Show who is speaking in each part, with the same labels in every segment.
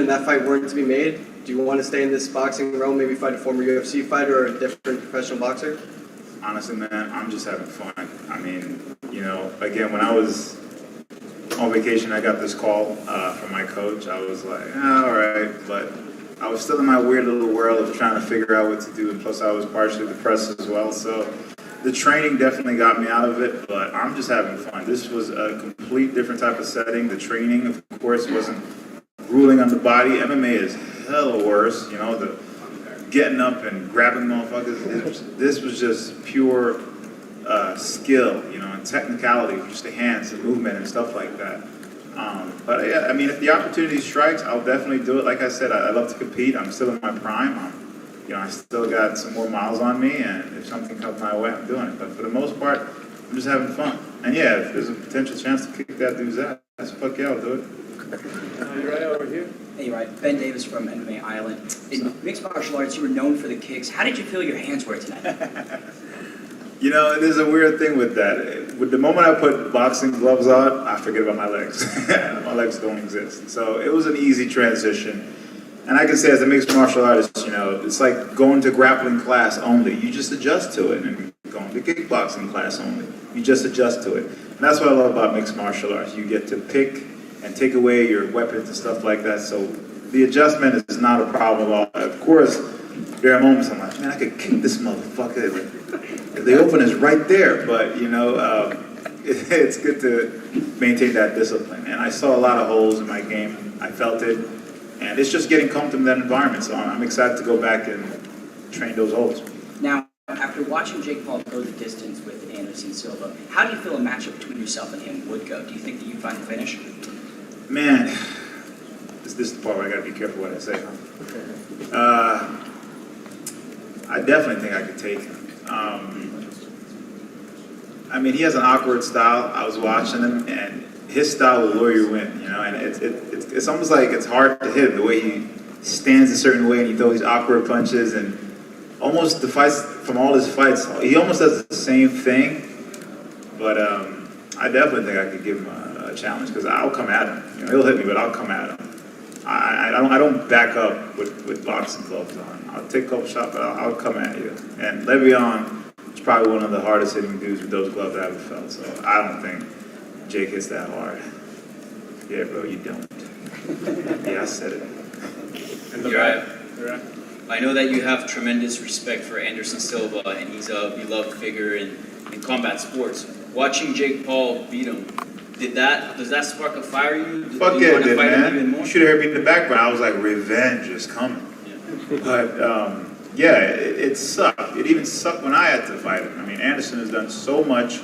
Speaker 1: and that fight weren't to be made, do you want to stay in this boxing realm, maybe fight a former UFC fighter or a different professional boxer?
Speaker 2: Honestly, man, I'm just having fun. I mean, again, when I was on vacation, I got this call from my coach. I was like, all right, but I was still in my weird little world of trying to figure out what to do, and plus I was partially depressed as well, so the training definitely got me out of it, but I'm just having fun. This was a complete different type of setting. The training, of course, wasn't ruling on the body. MMA is hella worse, the getting up and grabbing motherfuckers. This was just pure skill, and technicality, just the hands, the movement, and stuff like that. But yeah, I mean, if the opportunity strikes, I'll definitely do it. Like I said, I love to compete. I'm still in my prime. I still got some more miles on me, and if something comes my way, I'm doing it. But for the most part, I'm just having fun. And yeah, if there's a potential chance to kick that dude's ass, fuck yeah, I'll do it.
Speaker 3: Uriah over here.
Speaker 4: Hey, Uriah. Ben Davis from MMA Island. In mixed martial arts, you were known for the kicks. How did you feel your hands were tonight?
Speaker 2: There's a weird thing with that. With the moment I put boxing gloves on, I forget about my legs. My legs don't exist. So it was an easy transition. And I can say as a mixed martial artist, it's like going to grappling class only. You just adjust to it. And going to kickboxing class only. You just adjust to it. And that's what I love about mixed martial arts. You get to pick and take away your weapons and stuff like that. So the adjustment is not a problem at all. Of course, there are moments I'm like, man, I could kick this motherfucker. The open is right there. But, it's good to maintain that discipline. And I saw a lot of holes in my game. I felt it. And it's just getting comfortable in that environment. So I'm excited to go back and train those holes.
Speaker 4: Now, after watching Jake Paul go the distance with Anderson Silva, how do you feel a matchup between yourself and him would go? Do you think that you'd find the finish?
Speaker 2: Man, this is the part where I got to be careful what I say. I definitely think I could take him. He has an awkward style. I was watching him, and his style will lure you in, and it's almost like it's hard to hit him, the way he stands a certain way and he throws these awkward punches, and almost the fights, from all his fights, he almost does the same thing, but I definitely think I could give him a challenge, because I'll come at him. He'll hit me, but I'll come at him. I don't back up with boxing gloves on. I'll take a couple shots, but I'll come at you. And Le'Veon is probably one of the hardest hitting dudes with those gloves I ever felt, so I don't think Jake hits that hard. Yeah, bro, you don't. Yeah, I said it.
Speaker 5: Uriah, I know that you have tremendous respect for Anderson Silva, and he's a beloved figure in combat sports. Watching Jake Paul beat him, does that spark a fire in you?
Speaker 2: Fuck yeah, it did, man. You should have heard me in the background. I was like, revenge is coming. Yeah. But, it sucked. It even sucked when I had to fight him. Anderson has done so much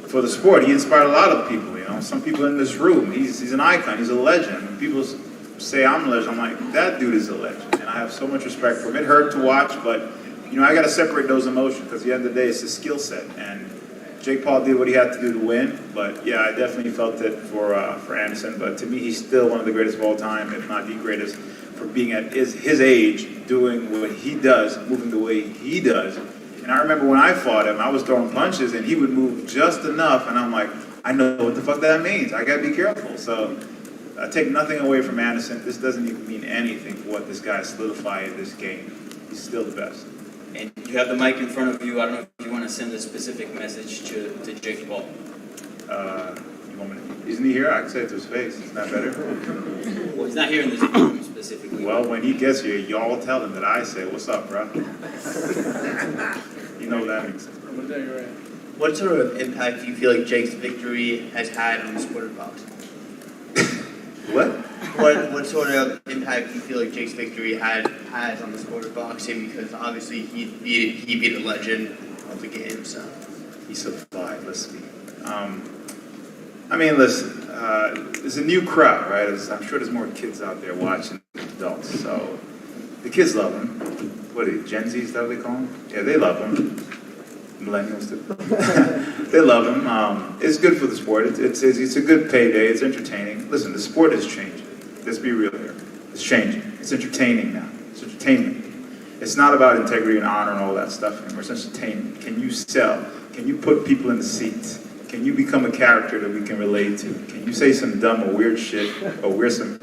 Speaker 2: for the sport. He inspired a lot of people, Some people in this room, he's an icon, he's a legend. When people say I'm a legend, I'm like, that dude is a legend. And I have so much respect for him. It hurt to watch, but, I got to separate those emotions, because at the end of the day, it's a skill set. And Jake Paul did what he had to do to win, but yeah, I definitely felt it for Anderson. But to me, he's still one of the greatest of all time, if not the greatest, for being at his age, doing what he does, moving the way he does. And I remember when I fought him, I was throwing punches, and he would move just enough, and I'm like, I know what the fuck that means. I gotta be careful. So I take nothing away from Anderson. This doesn't even mean anything for what this guy solidified in this game. He's still the best.
Speaker 5: And you have the mic in front of you. I don't know if you want to send a specific message to Jake Paul.
Speaker 2: Isn't he here? I can say it to his face. It's not better.
Speaker 5: Well, he's not here in this room specifically.
Speaker 2: Well, when he gets here, y'all tell him that I say, "What's up, bro?" You know that makes sense.
Speaker 6: What sort of impact do you feel like Jake's victory has had on the sport of boxing?
Speaker 2: What?
Speaker 6: What sort of impact do you feel like Jake's victory has on the sport of boxing? Because obviously he beat a legend of the game, so.
Speaker 2: He survived, let's speak. Listen, there's a new crowd, right? I'm sure there's more kids out there watching than adults, so the kids love him. What are they, Gen Z, is that what they call him? Yeah, they love him. Millennials too. They love him. It's good for the sport. It's a good payday. It's entertaining. Listen, the sport is changing. Let's be real here. It's changing. It's entertaining now. It's entertainment. It's not about integrity and honor and all that stuff anymore. It's entertainment. Can you sell? Can you put people in the seats? Can you become a character that we can relate to? Can you say some dumb or weird shit, or wear some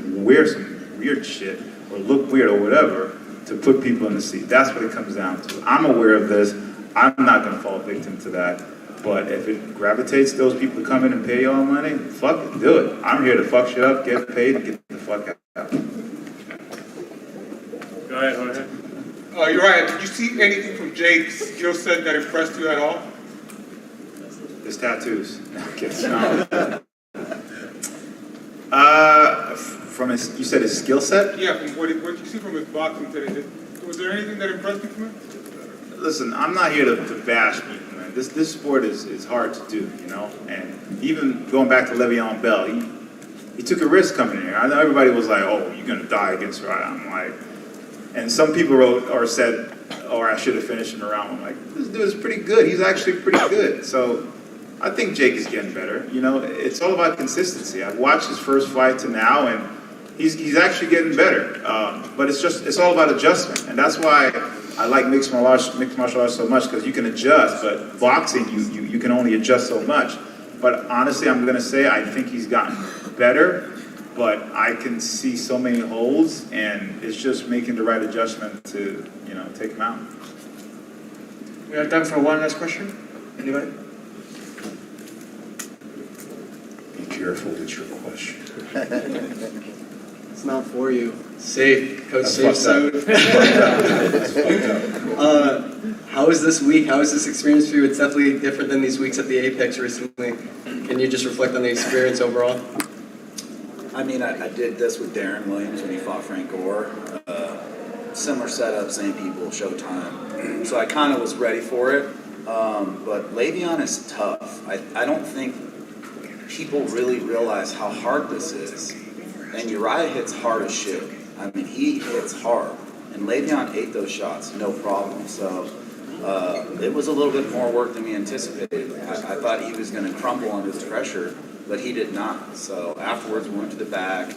Speaker 2: weird shit or look weird or whatever to put people in the seat. That's what it comes down to. I'm aware of this. I'm not going to fall victim to that. But if it gravitates those people to come in and pay y'all money, fuck it, do it. I'm here to fuck shit up, get paid, and get the fuck out.
Speaker 3: Go ahead. Uriah, did you see anything from Jake's skill set that impressed you at all?
Speaker 2: His tattoos. From his, you said his skill set?
Speaker 3: Yeah, from what you see from his boxing today. Was there anything that impressed you from him?
Speaker 2: Listen, I'm not here to bash people, man. This sport is hard to do, you know? And even going back to Le'Veon Bell, he took a risk coming in here. I know everybody was like, oh, you're going to die against Uriah. I'm like, and some people wrote or said, oh, I should have finished in the round. I'm like, this dude is pretty good. He's actually pretty good. So I think Jake is getting better. You know, it's all about consistency. I've watched his first fight to now, and he's actually getting better. But it's all about adjustment. And that's why I like mixed martial arts so much, because you can adjust, but boxing, you can only adjust so much. But honestly, I'm going to say I think he's gotten better, but I can see so many holes, and it's just making the right adjustment to, you know, take him out.
Speaker 7: We have time for one last question. Anybody?
Speaker 2: Be careful with your question.
Speaker 1: It's not for you. Safe. Coach
Speaker 2: That's
Speaker 1: Safe
Speaker 2: fucked
Speaker 1: Side. How was this week? How was this experience for you? It's definitely different than these weeks at the Apex recently. Can you just reflect on the experience overall?
Speaker 8: I mean, I did this with Darren Williams when he fought Frank Gore. Similar setup, same people, showtime. So I kind of was ready for it. But Le'Veon is tough. I don't think people really realize how hard this is. And Uriah hits hard as shit. I mean, he hits hard. And Le'Veon ate those shots, no problem. So it was a little bit more work than we anticipated. I thought he was going to crumble under the pressure, but he did not. So afterwards, we went to the back,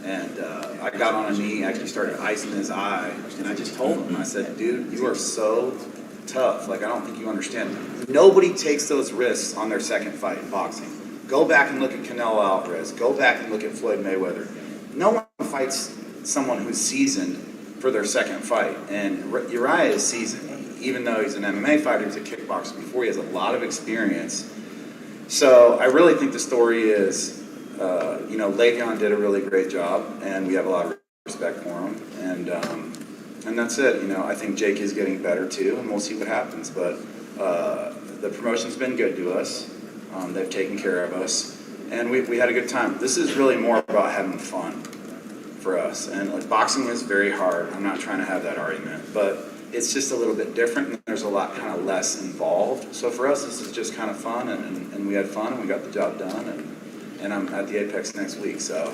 Speaker 8: and I got on a knee, actually started icing his eye, and I just told him, I said, dude, you are so tough. Like, I don't think you understand. Nobody takes those risks on their second fight in boxing. Go back and look at Canelo Alvarez. Go back and look at Floyd Mayweather. No one fights someone who's seasoned for their second fight. And Uriah is seasoned. Even though he's an MMA fighter, he's a kickboxer before. He has a lot of experience. So I really think the story is, Le'Veon did a really great job, and we have a lot of respect for him. And that's it. You know, I think Jake is getting better too, and we'll see what happens. But the promotion's been good to us. They've taken care of us, and we had a good time. This is really more about having fun for us. And like, boxing is very hard. I'm not trying to have that argument, but it's just a little bit different, and there's a lot kind of less involved. So for us, this is just kind of fun, and we had fun, and we got the job done, and I'm at the Apex next week. So,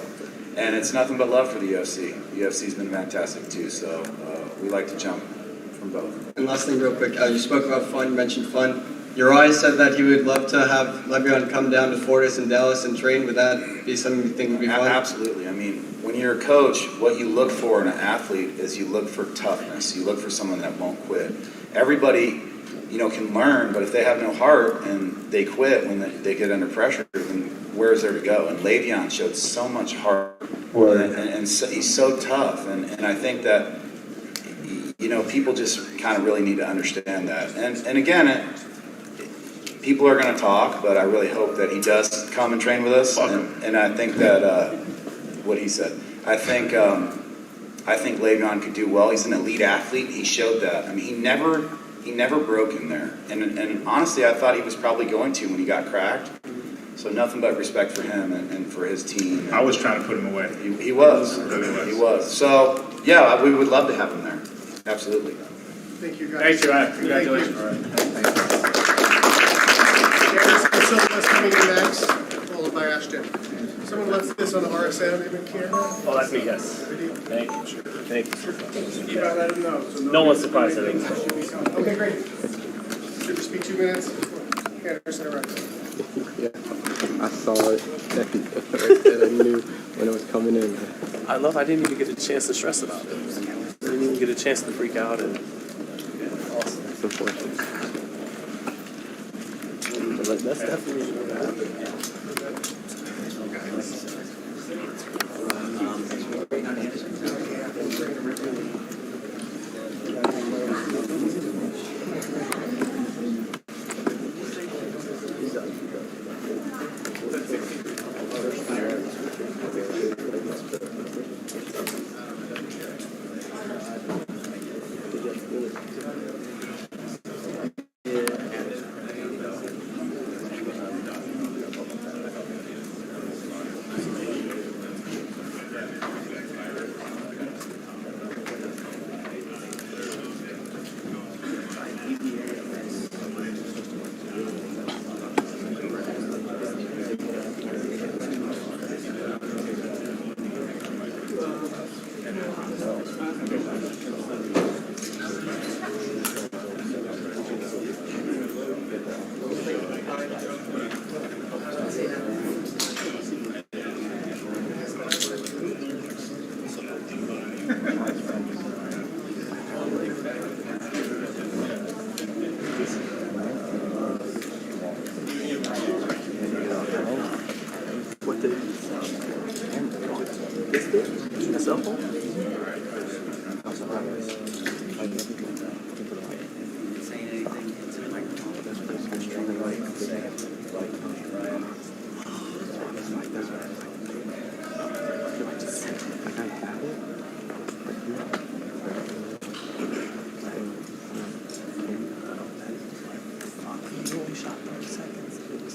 Speaker 8: and it's nothing but love for the UFC. The UFC's been fantastic too, so we like to jump from both.
Speaker 1: And last thing real quick, you spoke about fun, you mentioned fun. Uriah said that he would love to have Le'Veon come down to Fortis and Dallas and train. Would that be something you think would be fun?
Speaker 8: Absolutely. I mean, when you're a coach, what you look for in an athlete is you look for toughness. You look for someone that won't quit. Everybody, can learn, but if they have no heart and they quit when they get under pressure, then where is there to go? And Le'Veon showed so much heart, and so, he's so tough. And I think that, people just kind of really need to understand that. And again, people are going to talk, but I really hope that he does come and train with us. And I think that what he said. I think Le'Veon could do well. He's an elite athlete. He showed that. I mean, he never broke in there. And honestly, I thought he was probably going to when he got cracked. So nothing but respect for him and for his team.
Speaker 2: I was trying to put him away.
Speaker 8: He was. He was. So yeah, we would love to have him there. Absolutely.
Speaker 3: Thank you, guys.
Speaker 7: Thanks, Uriah. Congratulations.
Speaker 3: Anderson Silva is coming in next, followed by Ashton. Someone left this on the RSM in Canada?
Speaker 9: Oh, that's me, yes. Thank you. Thank you.
Speaker 3: You gotta let him know. So
Speaker 9: No one's surprised, I think.
Speaker 3: Okay, great. Should just be 2 minutes. Anderson, all right.
Speaker 10: Yeah, I saw it and I knew when it was coming in.
Speaker 9: I didn't even get a chance to stress about it. I didn't even get a chance to freak out. And awesome.
Speaker 10: It's unfortunate.
Speaker 9: But that's definitely what happened. What did this did? A cell phone?
Speaker 4: Saying anything into the microphone.
Speaker 9: You only shot 30 seconds. It was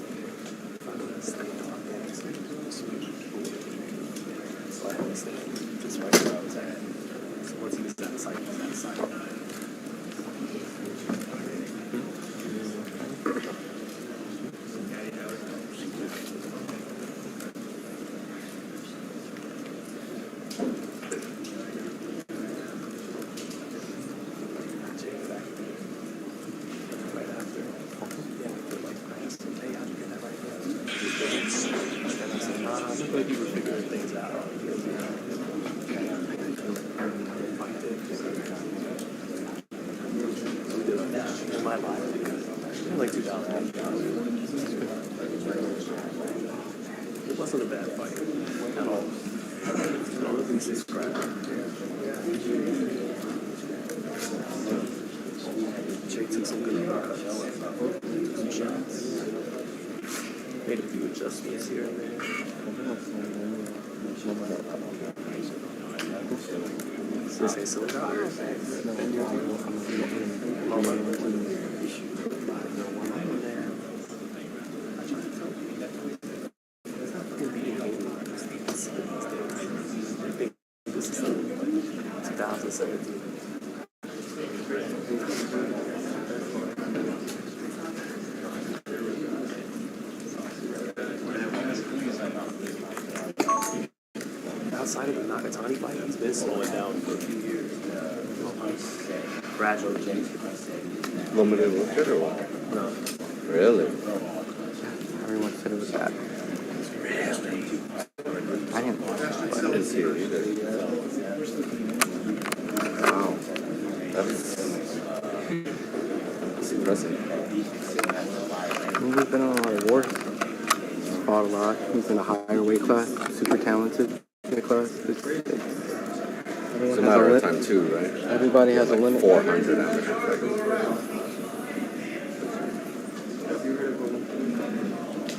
Speaker 9: so I had to stay just right where I was at. So once he was out of sight, he was out of sight. Like 2,000. It wasn't a bad fight at all. At least it's crap. Jake took some good some shots. Made a few adjustments here and there. Say so. This is 2017. Outside of the Nakatani fight, he's been slowing down for a few years. Gradually changed.
Speaker 10: Limited with it or what?
Speaker 9: No.
Speaker 10: Really? Everyone said it was bad.
Speaker 9: Really?
Speaker 10: I didn't see it either. Wow. That's impressive. He's been on a lot of wars. Fought a lot. He's in a higher weight class. Super talented in the class. It's a matter of time too, right? Everybody has a limit. 400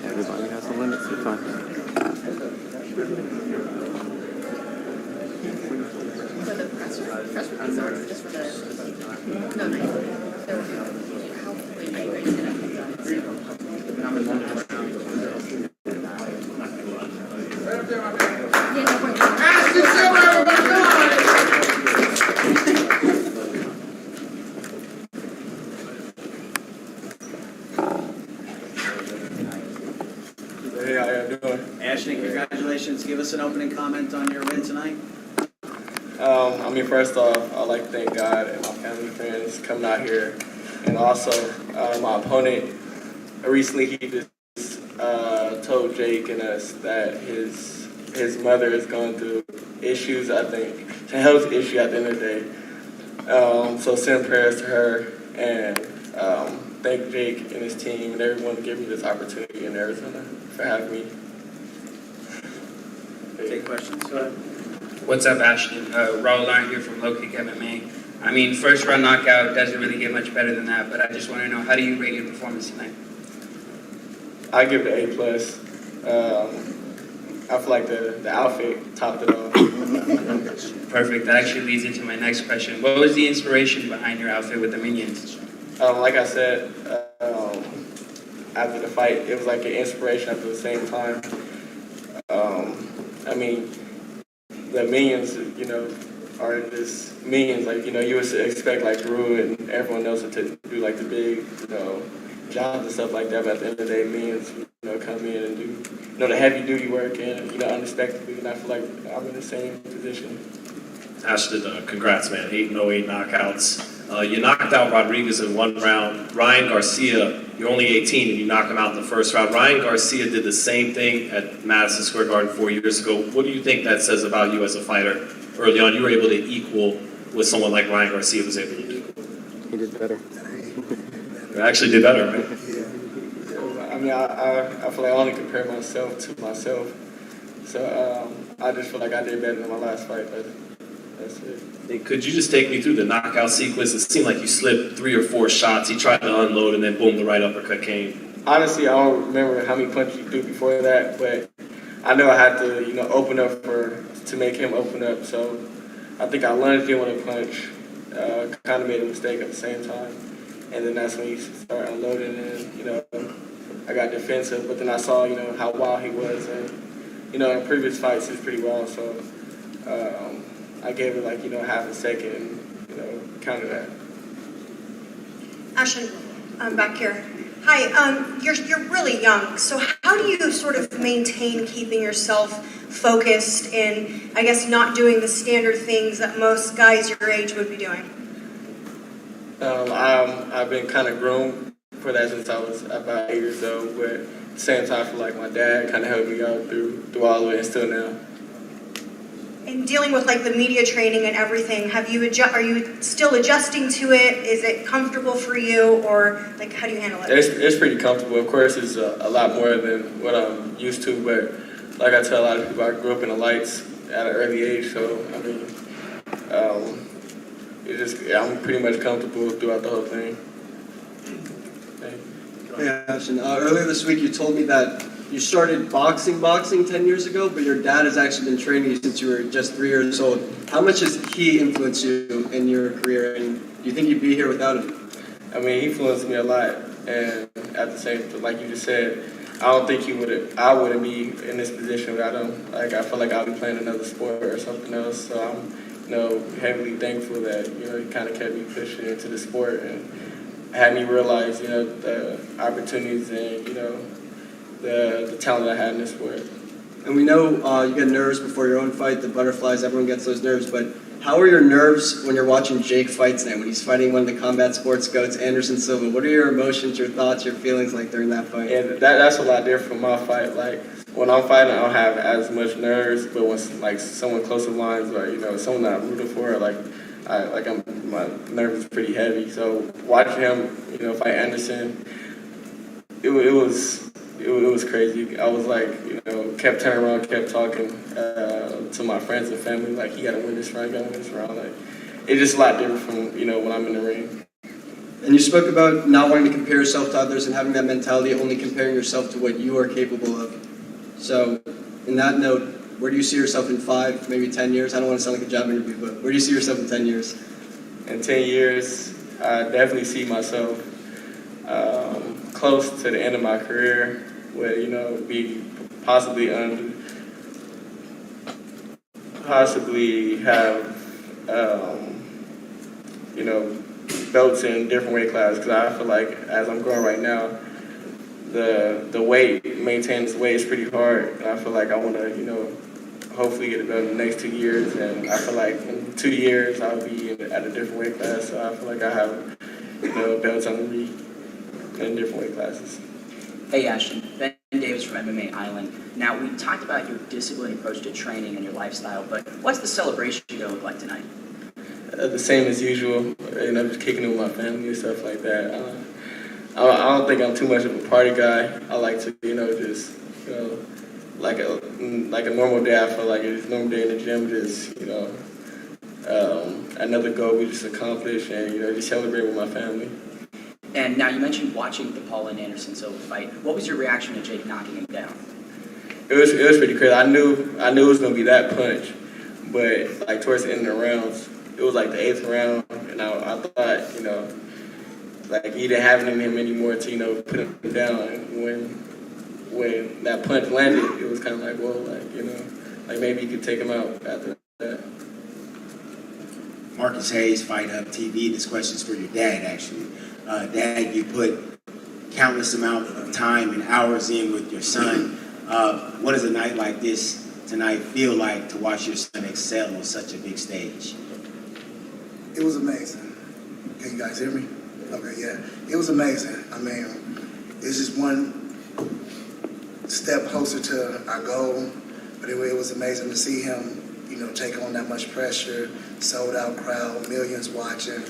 Speaker 10: Everybody has a limit sometimes.
Speaker 11: For the press release, just for the, no, no, how quickly are you ready to get up?
Speaker 12: Hey, how you doing?
Speaker 4: Ashton, congratulations. Give us an opening comment on your win tonight.
Speaker 12: First off, I'd like to thank God and my family, friends coming out here. And also, my opponent, recently he just told Jake and us that his mother is going through issues, I think. It's a health issue at the end of the day. So send prayers to her and thank Jake and his team and everyone to give me this opportunity in Arizona for having me.
Speaker 4: Take questions. Go ahead.
Speaker 13: What's up, Ashton? Raul Line here from Low Kick MMA. I mean, first round knockout doesn't really get much better than that, but I just want to know, how do you rate your performance tonight?
Speaker 12: I give it an A+. I feel like the outfit topped it off.
Speaker 13: Perfect. That actually leads into my next question. What was the inspiration behind your outfit with the Minions?
Speaker 12: Like I said, after the fight, it was like an inspiration at the same time. The Minions, are just Minions. Like, you would expect like Rue and everyone else to do like the big, jobs and stuff like that. But at the end of the day, Minions, come in and do, the heavy duty work and, unexpectedly. And I feel like I'm in the same position.
Speaker 14: Ashton, congrats, man. 8-0, 8 knockouts. You knocked out Rodriguez in one round. Ryan Garcia, you're only 18 and you knock him out in the first round. Ryan Garcia did the same thing at Madison Square Garden 4 years ago. What do you think that says about you as a fighter? early on, you were able to equal what someone like Ryan Garcia was able to do.
Speaker 10: He did better.
Speaker 14: You actually did better, right?
Speaker 12: I mean, I feel like I only compare myself to myself. So I just feel like I did better than my last fight, but that's it.
Speaker 14: Hey, could you just take me through the knockout sequence? It seemed like you slipped 3 or 4 shots. He tried to unload, and then boom, the right uppercut came.
Speaker 12: Honestly, I don't remember how many punches you threw before that, but I know I had to, open up to make him open up. So I think I lunged in with a punch, kind of made a mistake at the same time, and then that's when he started unloading, and I got defensive. But then I saw, how wild he was, and in previous fights he's pretty wild. So I gave it like half a second, and counted that.
Speaker 15: Ashton, I'm back here. Hi, you're really young, so how do you sort of maintain keeping yourself focused and, I guess, not doing the standard things that most guys your age would be doing?
Speaker 12: I've been kind of groomed for that since I was about 8 years old, but at the same time, I feel like my dad kind of helped me out through all of it and still now.
Speaker 15: In dealing with like the media training and everything, are you still adjusting to it? Is it comfortable for you, or like how do you handle it?
Speaker 12: It's pretty comfortable. Of course, it's a lot more than what I'm used to, but like I tell a lot of people, I grew up in the lights at an early age, so I mean, I'm pretty much comfortable throughout the whole thing.
Speaker 1: Hey, Ashton, earlier this week you told me that you started boxing 10 years ago, but your dad has actually been training you since you were just 3 years old. How much has he influenced you in your career, and do you think you'd be here without him?
Speaker 12: I mean, he influenced me a lot, and at the same time, like you just said, I don't think I wouldn't be in this position without him. Like, I feel like I'll be playing another sport or something else, so I'm, heavily thankful that, he kind of kept me pushing into the sport and had me realize, the opportunities and, the talent I had in this sport.
Speaker 1: And we know you get nerves before your own fight, the butterflies, everyone gets those nerves, but how are your nerves when you're watching Jake fight tonight, when he's fighting one of the combat sports goats, Anderson Silva? What are your emotions, your thoughts, your feelings like during that fight?
Speaker 12: Yeah, that's a lot different from my fight. Like, when I'm fighting, I don't have as much nerves, but when like someone close to lines or, someone that I'm rooting for, my nerves is pretty heavy. So watching him, fight Anderson, it was crazy. I was like, kept turning around, kept talking to my friends and family, like, he got to win this round, Like, it's just a lot different from, when I'm in the ring.
Speaker 1: And you spoke about not wanting to compare yourself to others and having that mentality, only comparing yourself to what you are capable of. So, in that note, where do you see yourself in 5, maybe 10 years? I don't want to sound like a job interview, but where do you see yourself in 10 years?
Speaker 12: In 10 years, I definitely see myself close to the end of my career, where be possibly have belts in different weight classes, because I feel like as I'm growing right now, the weight, maintaining this weight is pretty hard, and I feel like I want to hopefully get a belt in the next 2 years, and I feel like in 2 years I'll be at a different weight class, so I feel like I have belts under me in different weight classes.
Speaker 4: Hey Ashton, Ben Davis from MMA Island. Now, we talked about your disciplined approach to training and your lifestyle, but what's the celebration going to look like tonight?
Speaker 12: The same as usual, just kicking it with my family and stuff like that. I don't think I'm too much of a party guy. I like to, like a normal day. I feel like it's a normal day in the gym, just, another goal we just accomplished, and, just celebrate with my family.
Speaker 4: And now you mentioned watching the Paul and Anderson Silva fight. What was your reaction to Jake knocking him down?
Speaker 12: It was pretty crazy. I knew it was gonna be that punch, but like towards the end of the rounds, it was like the 8th round, and I thought, like he didn't have it in him anymore to put him down. And when that punch landed, it was kind of like, well, like maybe you could take him out after that.
Speaker 16: Marcus Hayes, FightHype TV. This question's for your dad, actually. Dad, you put countless amount of time and hours in with your son. What does a night like this tonight feel like to watch your son excel on such a big stage?
Speaker 17: It was amazing. Can you guys hear me? Okay, yeah. It was amazing. I mean, it's just one step closer to our goal, but it was amazing to see him take on that much pressure, sold out crowd, millions watching,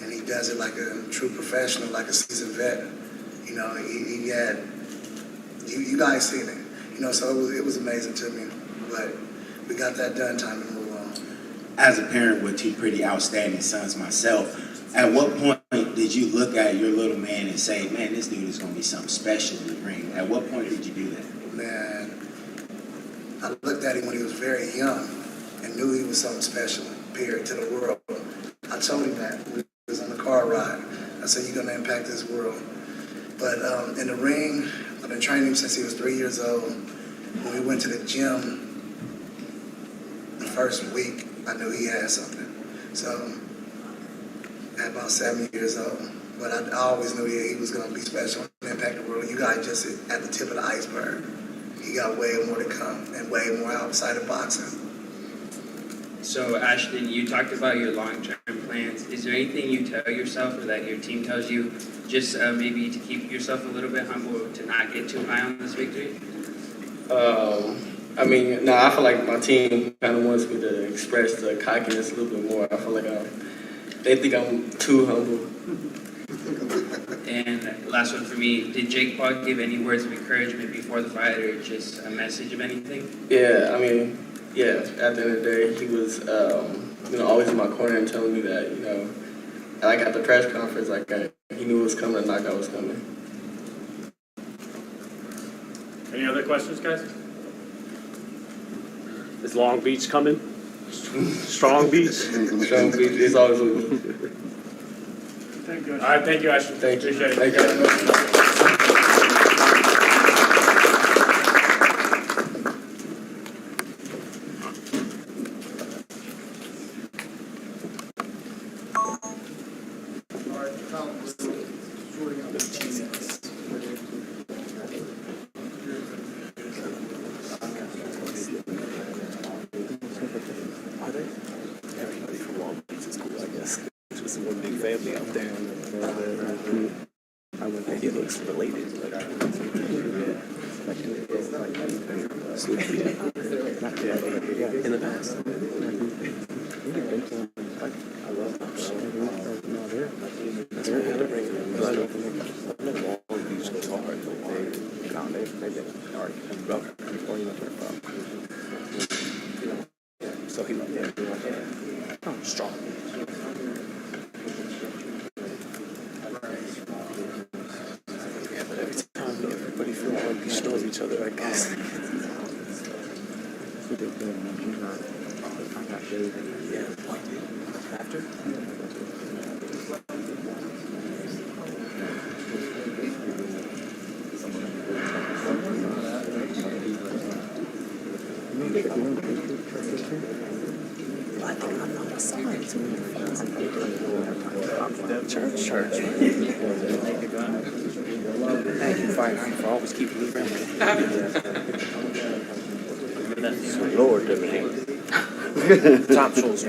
Speaker 17: and he does it like a true professional, like a seasoned vet. He had, you guys seen it, so it was amazing to me, but we got that done, time to move on.
Speaker 16: As a parent with two pretty outstanding sons myself, at what point did you look at your little man and say, man, this dude is going to be something special in the ring? At what point did you do that?
Speaker 17: Man, I looked at him when he was very young and knew he was something special, period, to the world. I told him that when he was on the car ride. I said, you're going to impact this world. But in the ring, I've been training him since he was 3 years old. When we went to the gym, the first week, I knew he had something. So, at about 7 years old. But I always knew he was going to be special and impact the world. You guys just at the tip of the iceberg. He got way more to come and way more outside of boxing.
Speaker 13: So, Ashton, you talked about your long-term plans. Is there anything you tell yourself or that your team tells you, just maybe to keep yourself a little bit humble, to not get too high on this victory?
Speaker 12: I feel like my team kind of wants me to express the cockiness a little bit more. I feel like they think I'm too humble.
Speaker 13: And last one for me, did Jake Paul give any words of encouragement before the fight or just a message of anything?
Speaker 12: Yeah, at the end of the day, he was, always in my corner and telling me that, like at the press conference, he knew it was coming, the knockout was coming.
Speaker 18: Any other questions, guys? Is Long Beach coming? Strong Beach?
Speaker 12: Strong Beach is always with me.
Speaker 18: Thank you. All right, thank you, Ashton.
Speaker 12: Thank you.
Speaker 18: Appreciate it.
Speaker 12: Thank you.
Speaker 9: Everybody from Long Beach is cool, I guess. Just one big family out there. He looks related. In the past. I love Long Beach goes hard. So he strong. Yeah, but every time everybody feels like destroys each other, I guess. Yeah. After? I think I'm not a sign to me. Church. Thank you, FightHype, for always keeping me grounded. That's Lord Dominic. Top shows.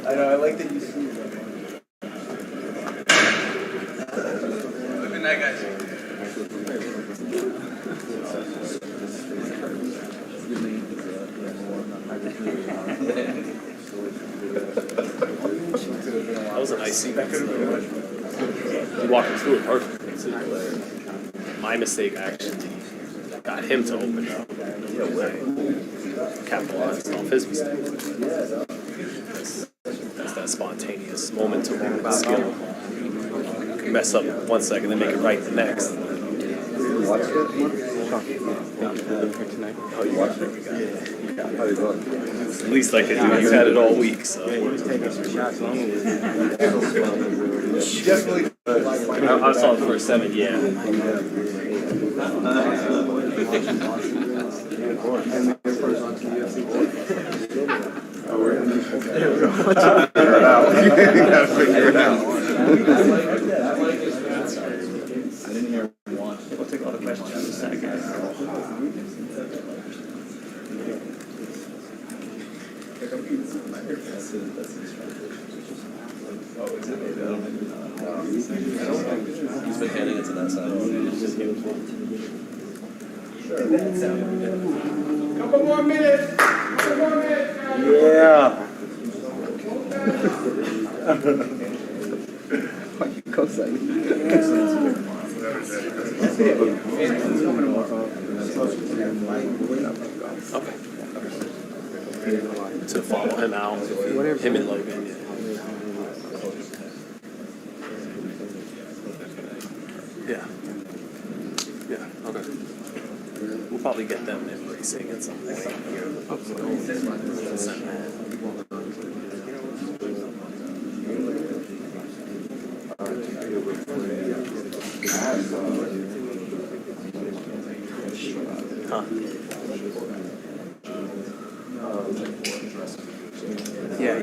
Speaker 12: I know, I like that you see it. Good night, guys.
Speaker 18: That was a nice sequence. He walked him through it perfectly, too. My mistake actually got him to open up. Capitalized off his mistake. That's that spontaneous moment to with skill. You can mess up 1 second, then make it right the next.
Speaker 10: Oh, you watched it? Yeah. How did it go?
Speaker 18: At least I could do. You had it all week, so.
Speaker 10: Definitely.
Speaker 18: I saw the first 7, yeah.
Speaker 10: I didn't hear one. We'll take all the questions in a second. He's been handing it to that side.
Speaker 3: Couple more minutes. Couple more minutes.
Speaker 10: Yeah.
Speaker 18: Okay. To follow him out, him and Logan. Yeah. Yeah. Okay. We'll probably get them embracing at some point. Huh. Yeah.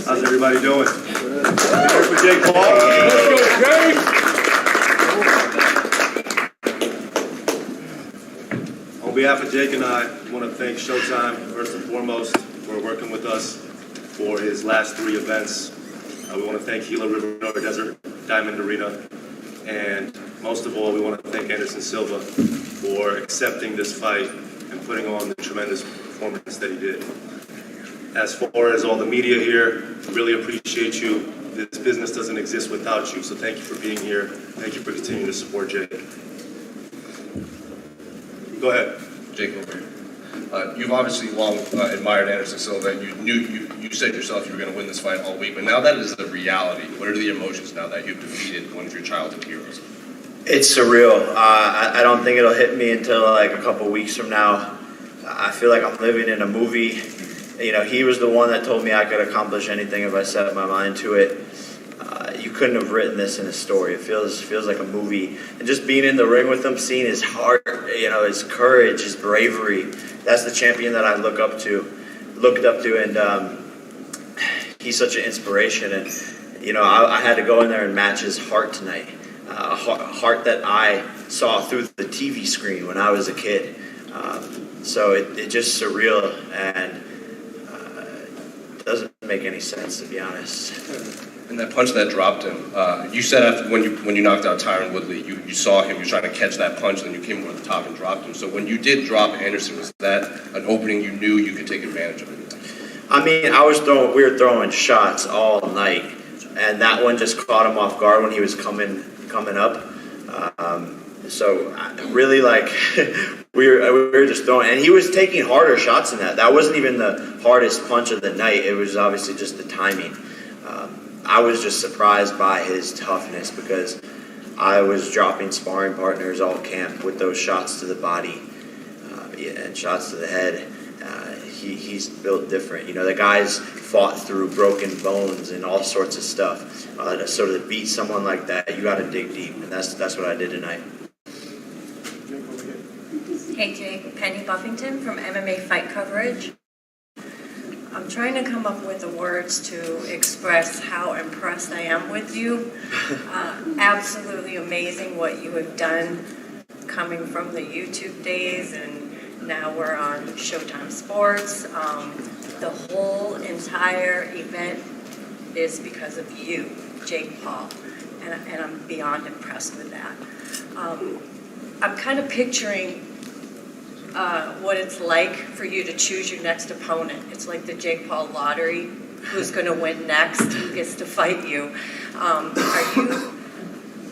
Speaker 19: How's everybody doing? Here for Jake Paul. Let's go, Jake! On behalf of Jake and I want to thank Showtime, first and foremost, for working with us for his last 3 events. We want to thank Gila River Desert Diamond Arena. And most of all, we want to thank Anderson Silva for accepting this fight and putting on the tremendous performance that he did. As far as all the media here, really appreciate you. This business doesn't exist without you, so thank you for being here. Thank you for continuing to support Jake. Go ahead.
Speaker 20: Jake over here. You've obviously long admired Anderson Silva, and you said yourself you were going to win this fight all week, but now that is the reality. What are the emotions now that you've defeated one of your childhood heroes?
Speaker 21: It's surreal. I don't think it'll hit me until like a couple weeks from now. I feel like I'm living in a movie. You know, he was the one that told me I could accomplish anything if I set my mind to it. You couldn't have written this in a story. It feels like a movie. And just being in the ring with him, seeing his heart, you know, his courage, his bravery. That's the champion that I looked up to, and he's such an inspiration. And you know, I had to go in there and match his heart tonight. A heart that I saw through the TV screen when I was a kid. So it's just surreal and doesn't make any sense, to be honest.
Speaker 20: And that punch that dropped him, you said after when you knocked out Tyron Woodley, you saw him, you were trying to catch that punch, then you came over the top and dropped him. So when you did drop Anderson, was that an opening you knew you could take advantage of?
Speaker 21: I mean, we were throwing shots all night, and that one just caught him off guard when he was coming up. So really, like, we were just throwing, and he was taking harder shots than that. That wasn't even the hardest punch of the night. It was obviously just the timing. I was just surprised by his toughness because I was dropping sparring partners all camp with those shots to the body and shots to the head. He's built different. You know, the guy's fought through broken bones and all sorts of stuff. So to beat someone like that, you got to dig deep, and that's what I did tonight.
Speaker 22: Hey Jake, Penny Buffington from MMA Fight Coverage. I'm trying to come up with the words to express how impressed I am with you. Absolutely amazing what you have done coming from the YouTube days, and now we're on Showtime Sports. The whole entire event is because of you, Jake Paul, and I'm beyond impressed with that. I'm kind of picturing what it's like for you to choose your next opponent. It's like the Jake Paul lottery. who's going to win next, who gets to fight you. Are you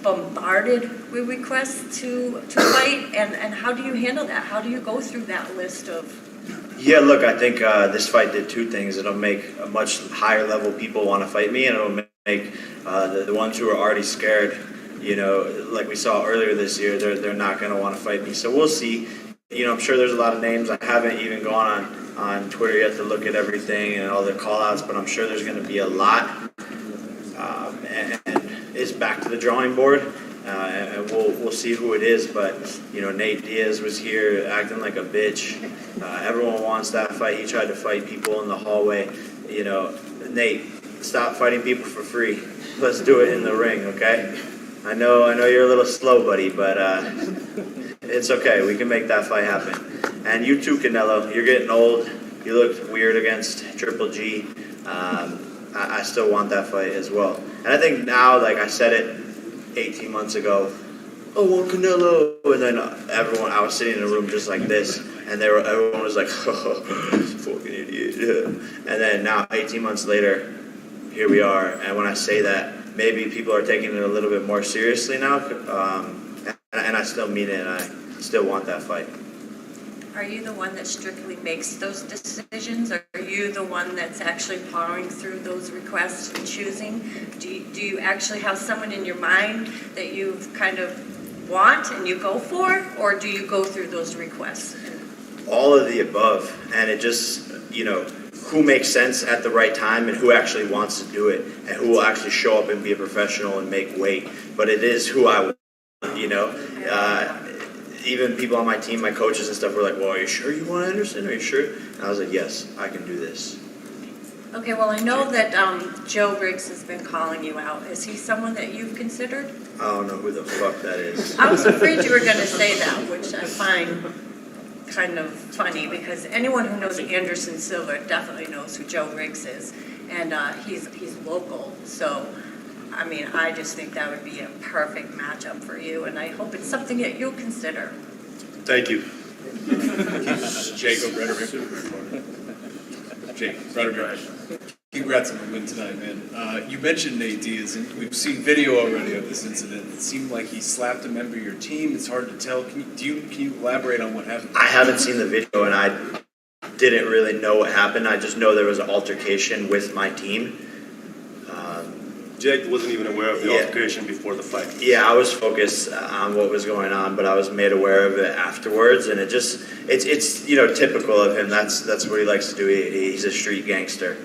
Speaker 22: bombarded with requests to fight, and how do you handle that? How do you go through that list of?
Speaker 21: Yeah, look, I think this fight did two things. It'll make a much higher level people want to fight me, and it'll make the ones who are already scared, like we saw earlier this year, they're not going to want to fight me. So we'll see. I'm sure there's a lot of names. I haven't even gone on Twitter yet to look at everything and all the call-outs, but I'm sure there's going to be a lot. And it's back to the drawing board, and we'll see who it is. But Nate Diaz was here acting like a bitch. Everyone wants that fight. He tried to fight people in the hallway. Nate, stop fighting people for free. Let's do it in the ring, okay? I know you're a little slow, buddy, but it's okay. We can make that fight happen. And you too, Canelo. You're getting old. You looked weird against Triple G. I still want that fight as well. And I think now, like I said it 18 months ago, I want Canelo. And then I was sitting in a room just like this, and everyone was like, oh, fucking idiot. And then now, 18 months later, here we are. And when I say that, maybe people are taking it a little bit more seriously now. And I still mean it, and I still want that fight.
Speaker 22: Are you the one that strictly makes those decisions? Or are you the one that's actually powering through those requests and choosing? Do you actually have someone in your mind that you kind of want and you go for? Or do you go through those requests?
Speaker 21: All of the above. And it just, who makes sense at the right time and who actually wants to do it and who will actually show up and be a professional and make weight. But it is who I want, even people on my team, my coaches and stuff were like, well, are you sure you want Anderson? Are you sure? And I was like, yes, I can do this.
Speaker 22: Okay, well, I know that Joe Riggs has been calling you out. Is he someone that you've considered?
Speaker 21: I don't know who the fuck that is.
Speaker 22: I was afraid you were going to say that, which I find kind of funny, because anyone who knows Anderson Silva definitely knows who Joe Riggs is. And he's local, so I just think that would be a perfect matchup for you, and I hope it's something that you'll consider.
Speaker 19: Thank you.
Speaker 5: Jacob Rhetoric. Jake, Rhetoric. Congrats on the win tonight, man. You mentioned Nate Diaz, and we've seen video already of this incident. It seemed like he slapped a member of your team. It's hard to tell. Can you elaborate on what happened?
Speaker 21: I haven't seen the video, and I didn't really know what happened. I just know there was an altercation with my team.
Speaker 19: Jake wasn't even aware of the altercation before the fight.
Speaker 21: Yeah, I was focused on what was going on, but I was made aware of it afterwards, and it's typical of him. That's what he likes to do. He's a street gangster.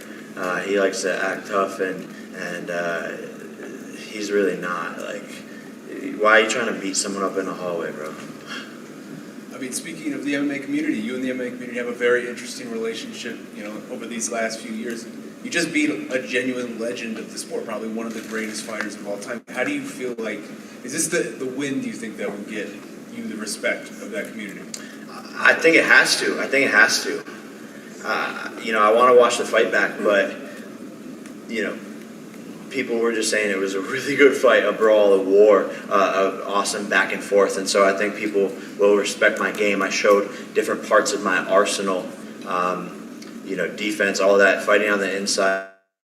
Speaker 21: He likes to act tough, and he's really not. Like, why are you trying to beat someone up in the hallway, bro?
Speaker 5: Speaking of the MMA community, you and the MMA community have a very interesting relationship, over these last few years. You just beat a genuine legend of the sport, probably one of the greatest fighters of all time. How do you feel like, is this the win, do you think, that will get you the respect of that community?
Speaker 21: I think it has to. I want to watch the fight back, but, people were just saying it was a really good fight, a brawl, a war, awesome back and forth. And so I think people will respect my game. I showed different parts of my arsenal, defense, all that, fighting on the inside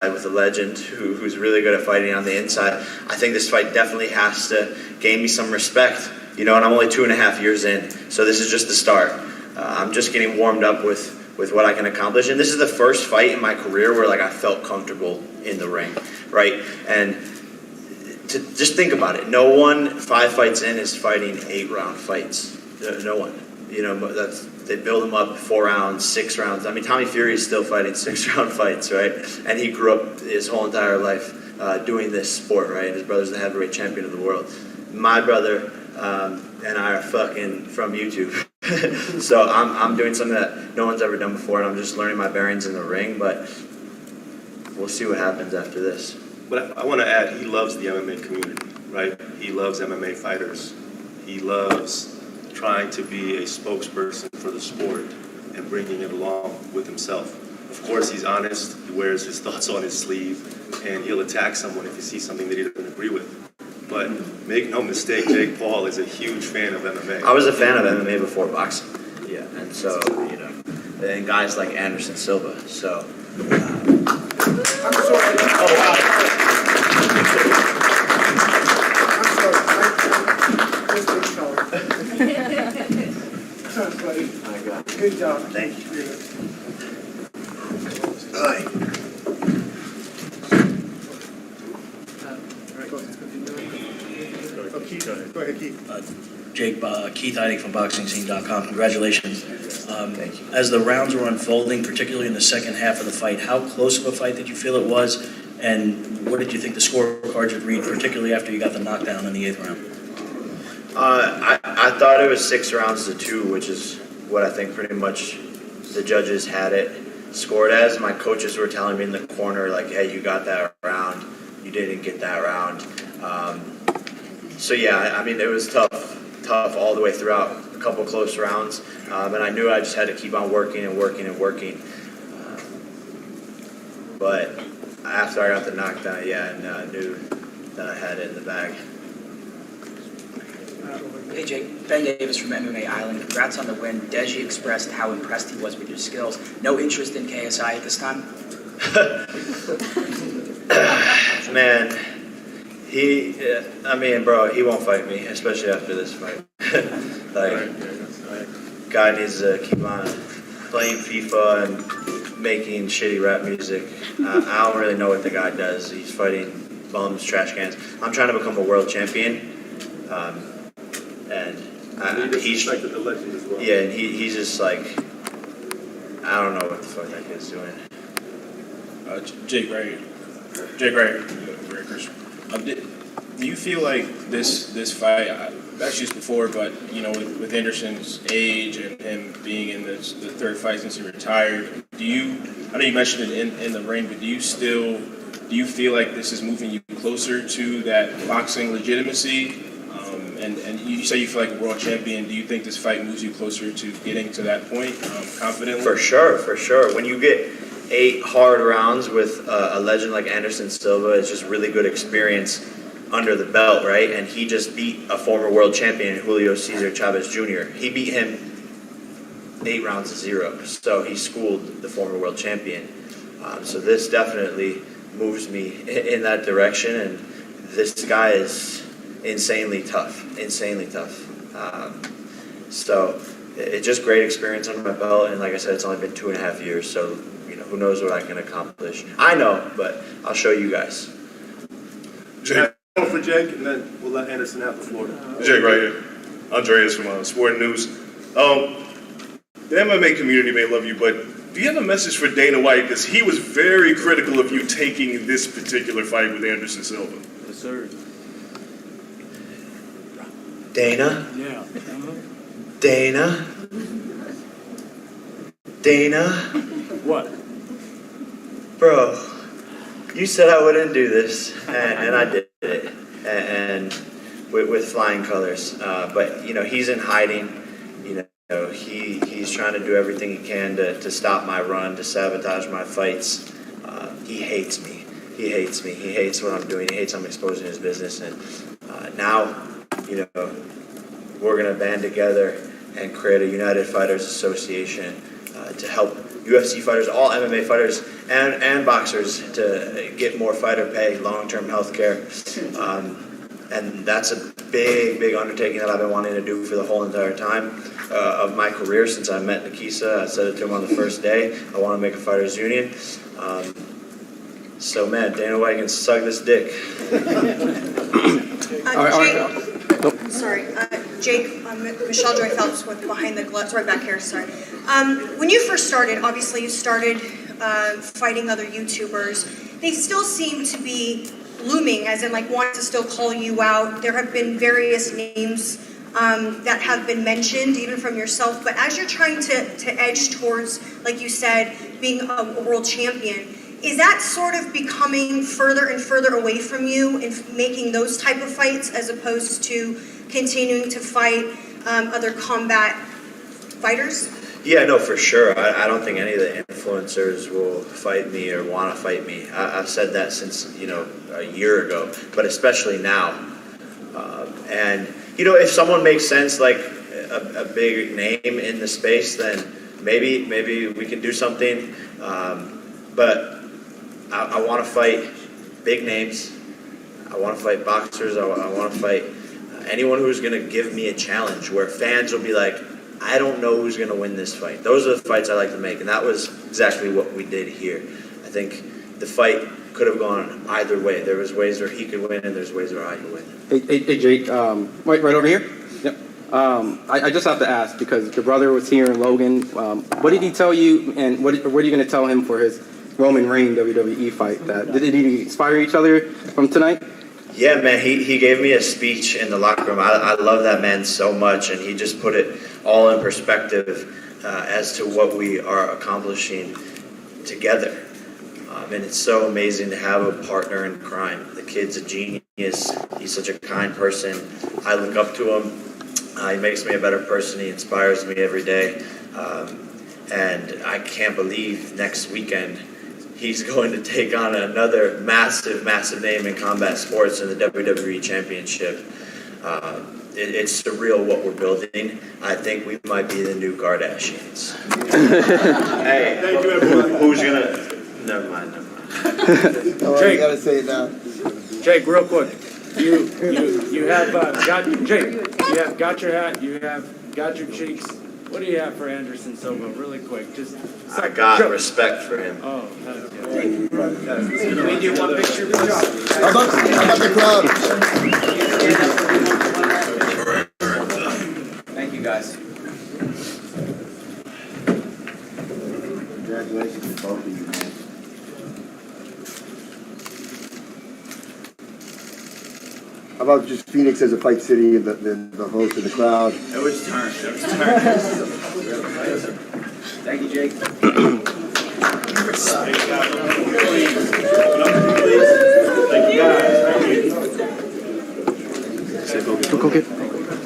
Speaker 21: with a legend who's really good at fighting on the inside. I think this fight definitely has to gain me some respect, and I'm only 2.5 years in, so this is just the start. I'm just getting warmed up with what I can accomplish, and this is the first fight in my career where I felt comfortable in the ring, right? And to just think about it, no one 5 fights in is fighting 8-round fights. No one. They build them up 4 rounds, 6 rounds. Tommy Fury is still fighting 6-round fights, right? And he grew up his whole entire life doing this sport, right? His brother's the heavyweight champion of the world. My brother and I are fucking from YouTube. So I'm doing something that no one's ever done before, and I'm just learning my bearings in the ring, but we'll see what happens after this.
Speaker 19: But I want to add, he loves the MMA community, right? He loves MMA fighters. He loves trying to be a spokesperson for the sport and bringing it along with himself. Of course, he's honest. He wears his thoughts on his sleeve, and he'll attack someone if he sees something that he doesn't agree with. But make no mistake, Jake Paul is a huge fan of MMA.
Speaker 21: I was a fan of MMA before boxing. Yeah, and so, and guys like Anderson Silva. So
Speaker 3: Good job.
Speaker 21: Thank you.
Speaker 3: Go ahead, Keith.
Speaker 2: Jake, Keith Heidi from BoxingScene.com. Congratulations. Thank you. As the rounds were unfolding, particularly in the second half of the fight, how close of a fight did you feel it was? And what did you think the scorecards would read, particularly after you got the knockdown in the 8th round?
Speaker 21: I thought it was 6 rounds to 2, which is what I think pretty much the judges had it scored as. My coaches were telling me in the corner, like, hey, you got that round. You didn't get that round. So, yeah, I mean, it was tough all the way throughout. A couple close rounds. And I knew I just had to keep on working and working and working. But after I got the knockdown, I knew that I had it in the bag.
Speaker 4: Hey Jake, Ben Davis from MMA Island. Congrats on the win. Deji expressed how impressed he was with your skills. No interest in KSI at this time?
Speaker 21: Man, he won't fight me, especially after this fight. Guy needs to keep on playing FIFA and making shitty rap music. I don't really know what the guy does. He's fighting bums, trash cans. I'm trying to become a world champion. He's like the legend as well. Yeah, and he's just like, I don't know what the fuck that kid's doing.
Speaker 6: Jake right here. Very Christian. Do you feel like this fight? I've asked you this before, but with Anderson's age and him being in the third fight since he retired, I know you mentioned it in the ring, but do you feel like this is moving you closer to that boxing legitimacy? And you say you feel like a world champion. Do you think this fight moves you closer to getting to that point confidently?
Speaker 21: For sure. When you get 8 hard rounds with a legend like Anderson Silva, it's just really good experience under the belt, right? And he just beat a former world champion, Julio Cesar Chavez Jr. He beat him 8 rounds to 0. So he schooled the former world champion. So this definitely moves me in that direction. And this guy is insanely tough. So it's just great experience under my belt, and like I said, it's only been 2.5 years, so who knows what I can accomplish. I know, but I'll show you guys.
Speaker 19: Jake, for Jake, and then we'll let Anderson have the floor.
Speaker 23: Jake right here. Andreas from Sport News. The MMA community may love you, but do you have a message for Dana White? Because he was very critical of you taking this particular fight with Anderson Silva.
Speaker 2: Yes, sir.
Speaker 21: Dana?
Speaker 2: Yeah.
Speaker 21: Dana?
Speaker 2: What?
Speaker 21: Bro, you said I wouldn't do this, and I did it, and with flying colors. But he's in hiding. He's trying to do everything he can to stop my run, to sabotage my fights. He hates me. He hates what I'm doing. He hates I'm exposing his business, and now, we're going to band together and create a United Fighters Association to help UFC fighters, all MMA fighters, and boxers to get more fighter pay, long-term health care. And that's a big undertaking that I've been wanting to do for the whole entire time of my career since I met Nikisa. I said it to him on the first day. I want to make a fighters union. So, man, Dana White can suck this dick.
Speaker 15: Jake, Michelle Joy Phelps with Behind the Gloves, right back here, sorry. When you first started, obviously you started fighting other YouTubers. They still seem to be looming, as in wanting to still call you out. There have been various names that have been mentioned, even from yourself, but as you're trying to edge towards, like you said, being a world champion, is that sort of becoming further and further away from you in making those type of fights as opposed to continuing to fight other combat fighters?
Speaker 21: Yeah, no, for sure. I don't think any of the influencers will fight me or want to fight me. I've said that since, a year ago, but especially now. And, if someone makes sense, like a big name in the space, then maybe we can do something. But I want to fight big names. I want to fight boxers. I want to fight anyone who's going to give me a challenge where fans will be like, I don't know who's going to win this fight. Those are the fights I like to make, and that was exactly what we did here. I think the fight could have gone either way. There was ways where he could win, and there's ways where I could win.
Speaker 10: Hey Jake, right over here. Yep. I just have to ask because your brother was here in Logan. What did he tell you, and what are you going to tell him for his Roman Reigns WWE fight? Did he inspire each other from tonight?
Speaker 21: Yeah, man, he gave me a speech in the locker room. I love that man so much, and he just put it all in perspective as to what we are accomplishing together. And it's so amazing to have a partner in crime. The kid's a genius. He's such a kind person. I look up to him. He makes me a better person. He inspires me every day. And I can't believe next weekend he's going to take on another massive, massive name in combat sports in the WWE Championship. It's surreal what we're building. I think we might be the new Kardashians. Hey, who's gonna? Never mind.
Speaker 7: Jake, gotta say it now. Jake, real quick. You have got your hat. You have got your cheeks. What do you have for Anderson Silva? Really quick, just.
Speaker 21: I got respect for him.
Speaker 7: Oh, thank you. Can we do one picture?
Speaker 17: How about the crowd?
Speaker 8: Thank you, guys.
Speaker 17: Congratulations to both of you, man. How about just Phoenix as a fight city and the host and the crowd?
Speaker 8: It was turned. Thank you, Jake.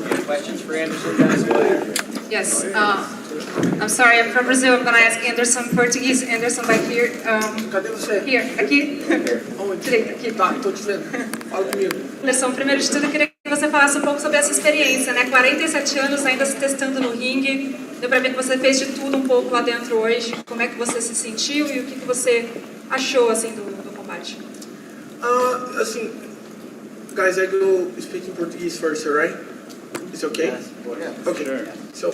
Speaker 13: Any questions for Anderson, guys?
Speaker 11: Yes. I'm sorry, I'm from Brazil. I'm going to ask Anderson Portuguese. Anderson, back here.
Speaker 3: Cadê você?
Speaker 11: Here, aqui.
Speaker 3: Onde?
Speaker 11: Direito, aqui.
Speaker 3: Tá, tô te vendo. Fala comigo.
Speaker 11: Anderson, primeiro de tudo, eu queria que você falasse um pouco sobre essa experiência, né? 47 anos ainda se testando no ringue. Deu pra ver que você fez de tudo um pouco lá dentro hoje. Como é que você se sentiu e o que você achou, assim, do combate?
Speaker 3: Assim, guys, I go speak in Portuguese first, right? It's okay?
Speaker 8: Yes,
Speaker 3: okay. Sure. So,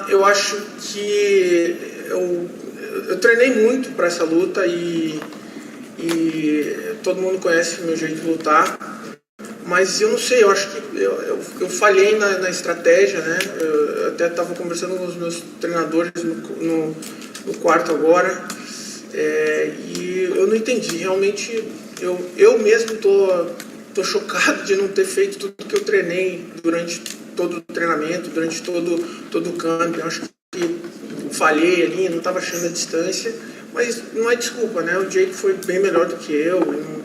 Speaker 3: eu acho que eu treinei muito para essa luta e todo mundo conhece o meu jeito de lutar, mas eu não sei, eu acho que eu falhei na estratégia, né? Eu até estava conversando com os meus treinadores no quarto agora, e eu não entendi, realmente eu mesmo tô chocado de não ter feito tudo que eu treinei durante todo o treinamento, durante todo o campo. Eu acho que falhei ali, não estava achando a distância, mas não é desculpa, né? O Jake foi bem melhor do que eu,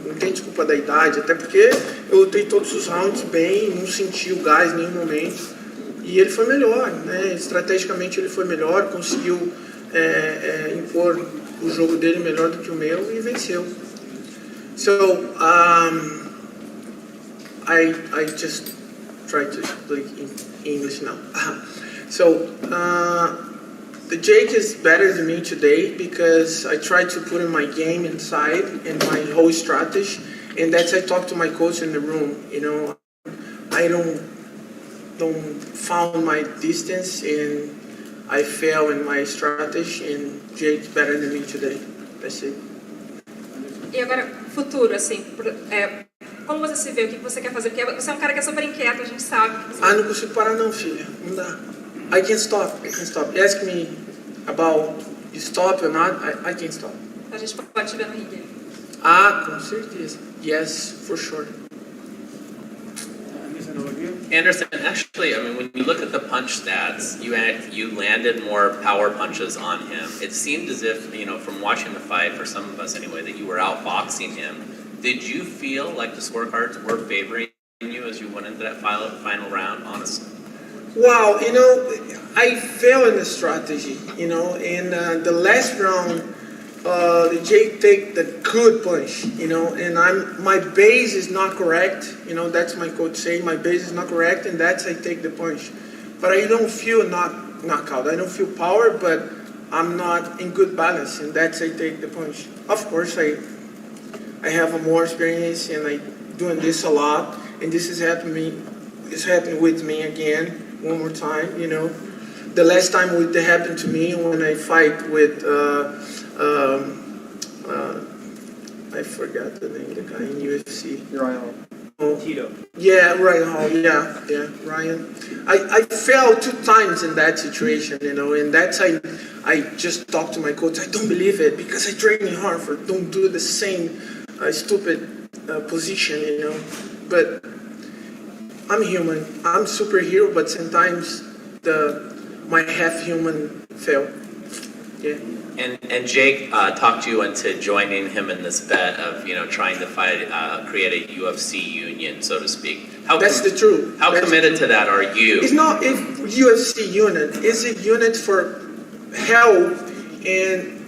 Speaker 3: não tem desculpa da idade, até porque eu lutei todos os rounds bem, não senti o gás em nenhum momento, e ele foi melhor, né? Estrategicamente ele foi melhor, conseguiu impor o jogo dele melhor do que o meu e venceu. So, I just try to speak in English now. So, the Jake is better than me today because I tried to put in my game inside and my whole strategy, and that's I talk to my coach in the room. You know, I don't found my distance and I fail in my strategy, and Jake's better than me today. That's it.
Speaker 11: E agora, futuro, assim, como você se vê, o que você quer fazer? Porque você é um cara que é super inquieto, a gente sabe.
Speaker 3: Não consigo parar não, filha. Não dá. I can't stop. Ask me about you stop or not, I can't stop.
Speaker 11: A gente pode te ver no ringue.
Speaker 3: Com certeza. Yes, for sure.
Speaker 24: Anderson, actually, I mean, when you look at the punch stats, you landed more power punches on him. It seemed as if, you know, from watching the fight, for some of us anyway, that you were outboxing him. Did you feel like the scorecards were favoring you as you went into that final round, honestly?
Speaker 3: Wow, you know, I failed in the strategy, you know, in the last round, Jake take the good punch, you know, and my base is not correct, you know, that's my coach saying, my base is not correct, and that's I take the punch. But I don't feel knockout, I don't feel power, but I'm not in good balance, and that's I take the punch. Of course, I have a more experience, and I doing this a lot, and this is happening with me again one more time. You know, the last time it happened to me when I fight with I forgot the name of the guy in UFC.
Speaker 8: Uriah Hall. Tito.
Speaker 3: Yeah, Uriah Hall. Yeah, Ryan. I fell 2 times in that situation, you know, and that's I just talked to my coach. I don't believe it because I train hard for don't do the same stupid position, you know. But I'm human. I'm superhero, but sometimes my half human fail. Yeah.
Speaker 24: And Jake talked you into joining him in this bet of trying to create a UFC union, so to speak.
Speaker 3: That's the truth.
Speaker 24: How committed to that are you?
Speaker 3: It's not a UFC unit. It's a unit for help and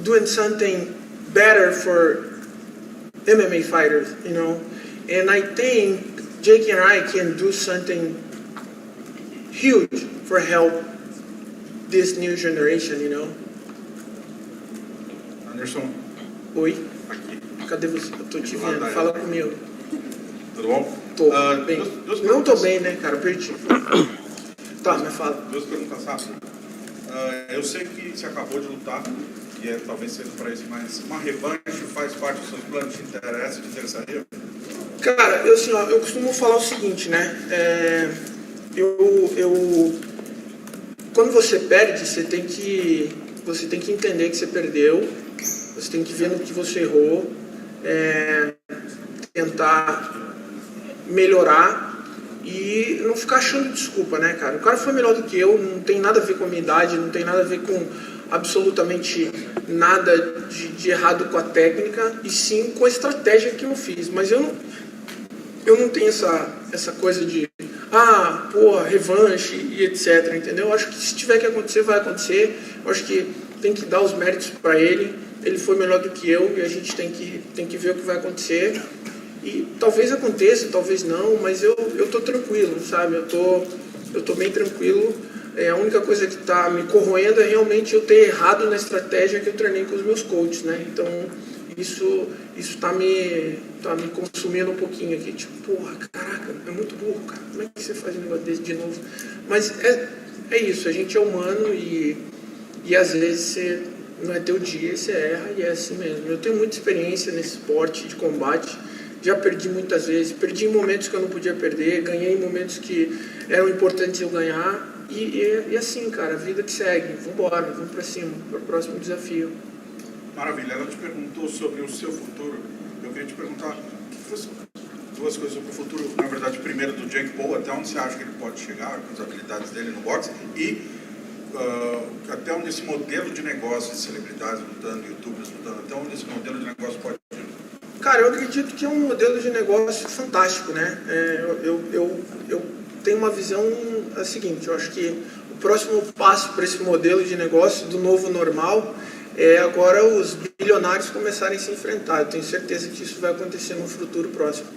Speaker 3: doing something better for MMA fighters, you know. And I think Jake and I can do something huge for help this new generation, you know.
Speaker 1: Anderson.
Speaker 3: Oi. Cadê você? Eu tô te vendo. Fala comigo.
Speaker 1: Tudo bom?
Speaker 3: Tô bem. Não tô bem, né, cara? Perdi. Tá, mas fala.
Speaker 1: 2 perguntas rápidas. Eu sei que você acabou de lutar, e talvez seja para isso, mas uma revanche faz parte dos seus planos? Te interessaria?
Speaker 3: Cara, eu costumo falar o seguinte, né? Quando você perde, você tem que entender que você perdeu, você tem que ver no que você errou, tentar melhorar e não ficar achando desculpa, né, cara? O cara foi melhor do que eu, não tem nada a ver com a minha idade, não tem nada a ver com absolutamente nada de errado com a técnica, e sim com a estratégia que eu fiz. Mas eu não tenho essa coisa de revanche e etc, entendeu? Eu acho que se tiver que acontecer, vai acontecer. Eu acho que tem que dar os méritos para ele. Ele foi melhor do que eu e a gente tem que ver o que vai acontecer. E talvez aconteça, talvez não, mas eu tô tranquilo, sabe? Eu tô bem tranquilo. A única coisa que tá me corroendo é realmente eu ter errado na estratégia que eu treinei com os meus coaches, né? Então, isso tá me consumindo um pouquinho aqui. Tipo, porra, caraca, é muito burro, cara. Como é que você faz um negócio desse de novo? Mas é isso, a gente é humano e às vezes não é teu dia, você erra e é assim mesmo. Eu tenho muita experiência nesse esporte de combate. Já perdi muitas vezes, perdi em momentos que eu não podia perder, ganhei em momentos que eram importantes eu ganhar. E assim, cara, a vida que segue. Vambora, vamos pra cima, para o próximo desafio.
Speaker 1: Maravilha, ela te perguntou sobre o seu futuro. Eu queria te perguntar duas coisas sobre o futuro. Na verdade, primeiro do Jake Paul, até onde você acha que ele pode chegar, com as habilidades dele no boxe, e até onde esse modelo de negócio de celebridades lutando, youtubers lutando, até onde esse modelo de negócio pode ir?
Speaker 3: Cara, eu acredito que é um modelo de negócio fantástico, né? Eu tenho uma visão seguinte, eu acho que o próximo passo para esse modelo de negócio do novo normal é agora os bilionários começarem a se enfrentar. Eu tenho certeza que isso vai acontecer no futuro próximo.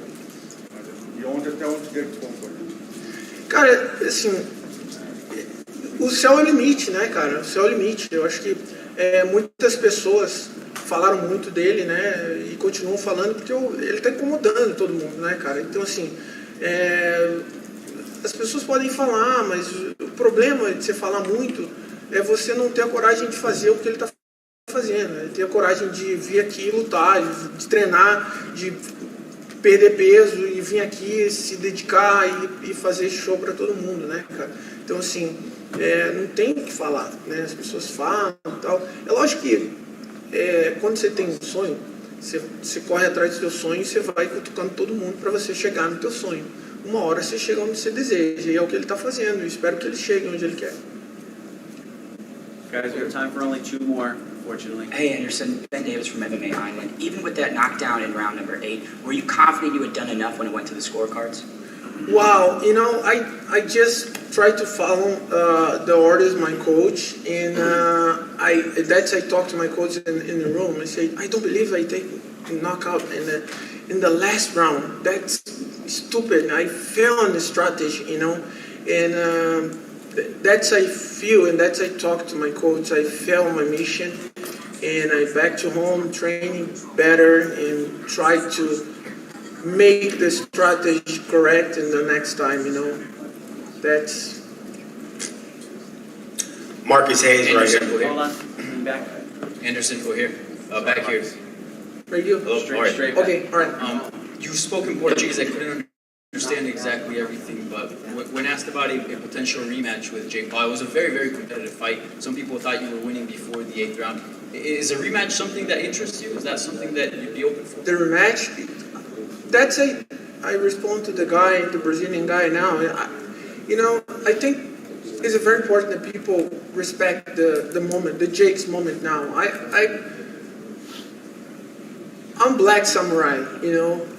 Speaker 1: E até onde Jake Paul foi?
Speaker 3: Cara, assim, o céu é o limite, né, cara? O céu é o limite. Eu acho que muitas pessoas falaram muito dele, né, e continuam falando porque ele está incomodando todo mundo, né, cara? Então, assim, as pessoas podem falar, mas o problema de você falar muito é você não ter a coragem de fazer o que ele está fazendo, né? Ter a coragem de vir aqui lutar, de treinar, de perder peso e vir aqui se dedicar e fazer show para todo mundo, né, cara? Então, assim, não tem o que falar, né? As pessoas falam e tal. É lógico que quando você tem um sonho, você corre atrás do seu sonho e você vai cutucando todo mundo para você chegar no teu sonho. Uma hora você chega onde você deseja, e é o que ele está fazendo. Eu espero que ele chegue onde ele quer.
Speaker 8: Guys, we have time for only 2 more, unfortunately.
Speaker 4: Hey Anderson, Ben Davis from MMA Island. Even with that knockdown in round number 8, were you confident you had done enough when it went to the scorecards?
Speaker 3: Wow, I just try to follow the orders of my coach, and I talked to my coach in the room. I say, I don't believe I take a knockout in the last round. That's stupid. I fell on the strategy, and that's I feel, and that's I talk to my coach. I failed my mission, and I back to home training better and try to make the strategy correct in the next time. That's
Speaker 9: Marcus Hayes right
Speaker 8: Anderson,
Speaker 9: here.
Speaker 8: hold on. Back. Anderson, go here. Back here.
Speaker 3: right here.
Speaker 8: Hello. Straight back.
Speaker 3: Okay, all right.
Speaker 8: You spoke in Portuguese. I couldn't understand exactly everything, but when asked about a potential rematch with Jake Paul, it was a very, very competitive fight. Some people thought you were winning before the 8th round. Is a rematch something that interests you? Is that something that you'd be open for?
Speaker 3: The rematch, I respond to the Brazilian guy now. I think it's very important that people respect the moment, the Jake's moment now. I'm Black Samurai,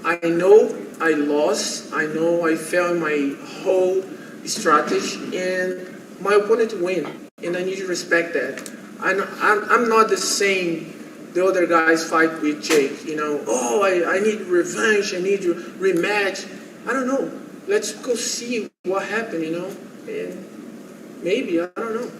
Speaker 3: I know I lost. I know I failed my whole strategy, and my opponent win, and I need to respect that. I'm not the same the other guys fight with Jake, I need revenge, I need rematch. I don't know. Let's go see what happened, and maybe, I don't know.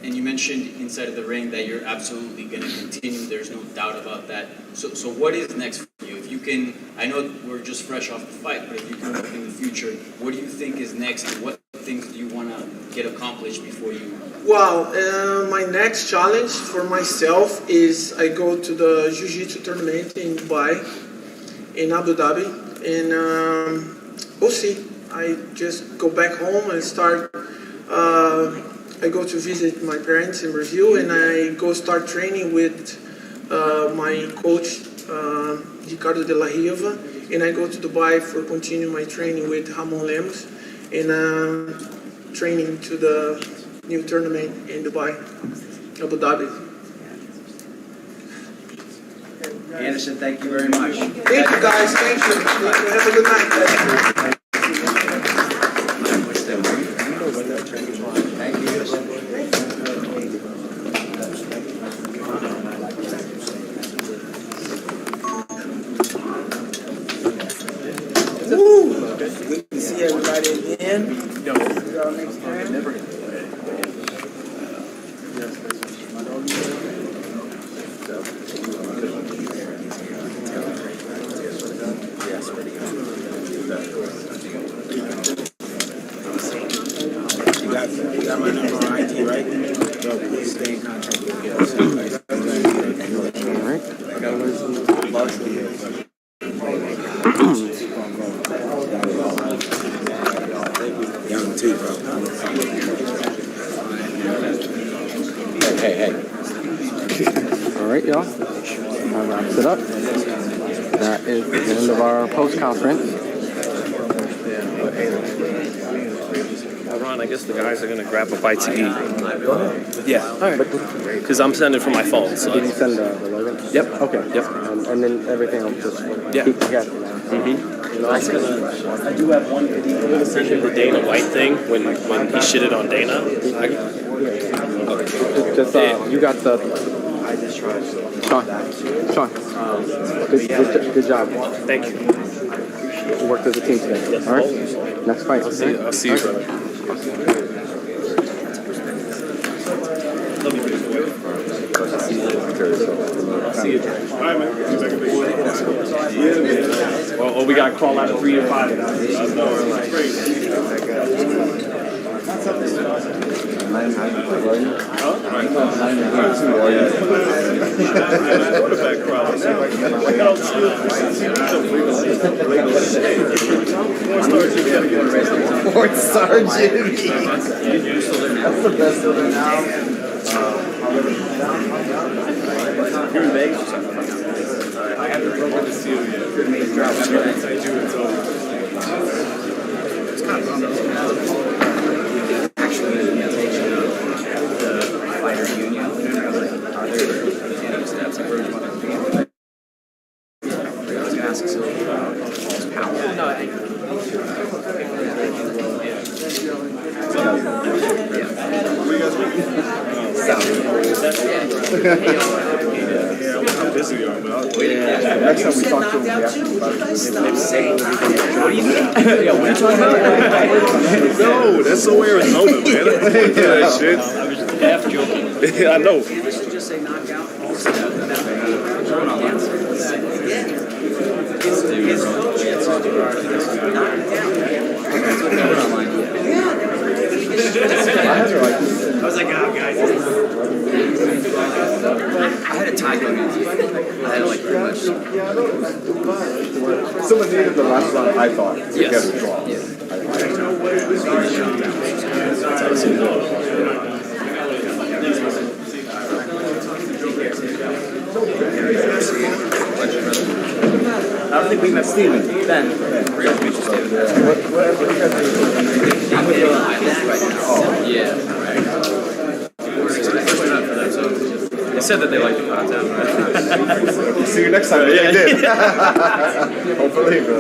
Speaker 8: And you mentioned inside of the ring that you're absolutely going to continue. There's no doubt about that. So what is next for you? If you can, I know we're just fresh off the fight, but if you can look in the future, what do you think is next? And what things do you want to get accomplished before you?
Speaker 3: Well, my next challenge for myself is I go to the Jiu-Jitsu tournament in Dubai, in Abu Dhabi, and we'll see. I just go back home and start. I go to visit my parents in Brazil, and I go start training with my coach, Ricardo de la Riva, and I go to Dubai for continue my training with Ramon Lemos, and training to the new tournament in Dubai, Abu Dhabi.
Speaker 8: Anderson, thank you very much.
Speaker 3: Thank you, guys. Thank you. Have a good night.
Speaker 12: Good to see everybody again. Y'all next time. You got my number on IT, right? Please stay in contact with me.
Speaker 10: All right.
Speaker 12: Young T, bro.
Speaker 10: Hey. All right, y'all. That wraps it up. That is the end of our post-conference.
Speaker 18: Ron, I guess the guys are going to grab a bite to eat. Yeah. All right. Because I'm sending from my phone. So.
Speaker 10: Did you send the Logan?
Speaker 18: Yep.
Speaker 10: Okay.
Speaker 18: Yep.
Speaker 10: And then everything else just keep together. Mm-hmm.
Speaker 18: I do have one video. Send him the Dana White thing when he shitted on Dana.
Speaker 10: Just you got the Sean. Good job.
Speaker 18: Thank you.
Speaker 10: We worked as a team today. All right. Next fight.
Speaker 18: I'll see you, brother. Well, we got to crawl out of 3 and 5.
Speaker 12: Fourth Star Jimmy. That's the best of it now.
Speaker 18: You're in Vegas? I haven't broken the seal yet. Once I do, it's over. It's kind of actually the invitation of the fighter union. Are there steps? I was going to ask Silva about his power. No, I think.
Speaker 23: busy are, man.
Speaker 18: Next time we talk to him, we have to
Speaker 23: What do you mean? Yeah, what are you talking about? No, that's so Arizona, man. Yeah, that shit. I was half joking. I know.
Speaker 9: Should just say knockout. His coach gets knocked down. I was like, oh, guys.
Speaker 8: I had a tie going in. I had like pretty much.
Speaker 18: Someone needed the last round, I thought, to get a draw.
Speaker 12: I don't think we met Steven. Ben.
Speaker 8: They said that they liked the content.
Speaker 18: See you next time. Yeah, they did. Hopefully, bro.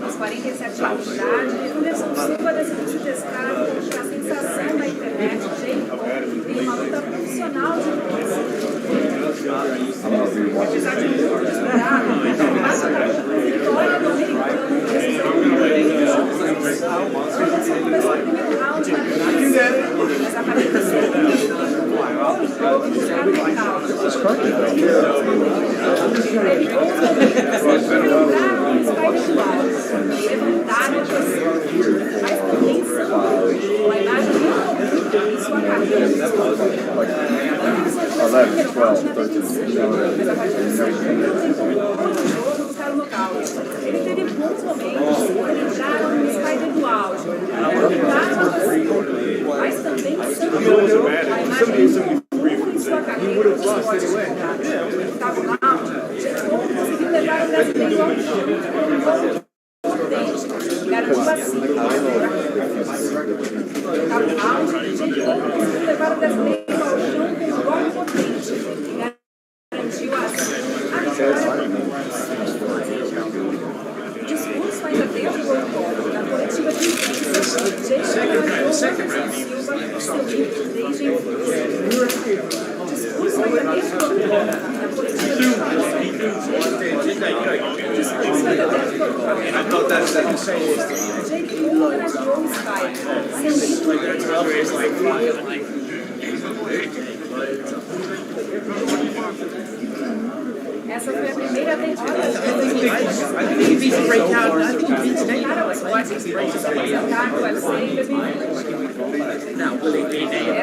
Speaker 11: Aos 47 anos de idade, Anderson Silva decidiu se testar contra a sensação da internet, Jake Paul, em uma luta profissional de boxe. Apesar de muito esperado, passa da vitória do americano nesse começou o primeiro round na mas a partida se levantaram a pressão, mas também são uma imagem muito bonita em sua carreira. Mas a partida buscar o nocaute. Ele teve bons momentos, entraram no spider do auge, levantaram a pressão, mas também são uma imagem muito em sua carreira no esporte de contato. No oitavo round, Jake Paul conseguiu levar o brasileiro ao chão. Garantiu assim. No oitavo round, Jake Paul conseguiu levar o brasileiro ao chão com um golpe potente. Garantiu assim a vitória. O discurso ainda dentro do autódromo, na coletiva de imprensa, Jake Paul elogiou Anderson Silva por seu líder desde a infância. O discurso ainda dentro do autódromo, na coletiva de imprensa, Jake Paul homenageou o Spike, seu líder. Essa foi a primeira derrota para o esporte se apresentar no UFC em 2020.
Speaker 9: No, will he be named?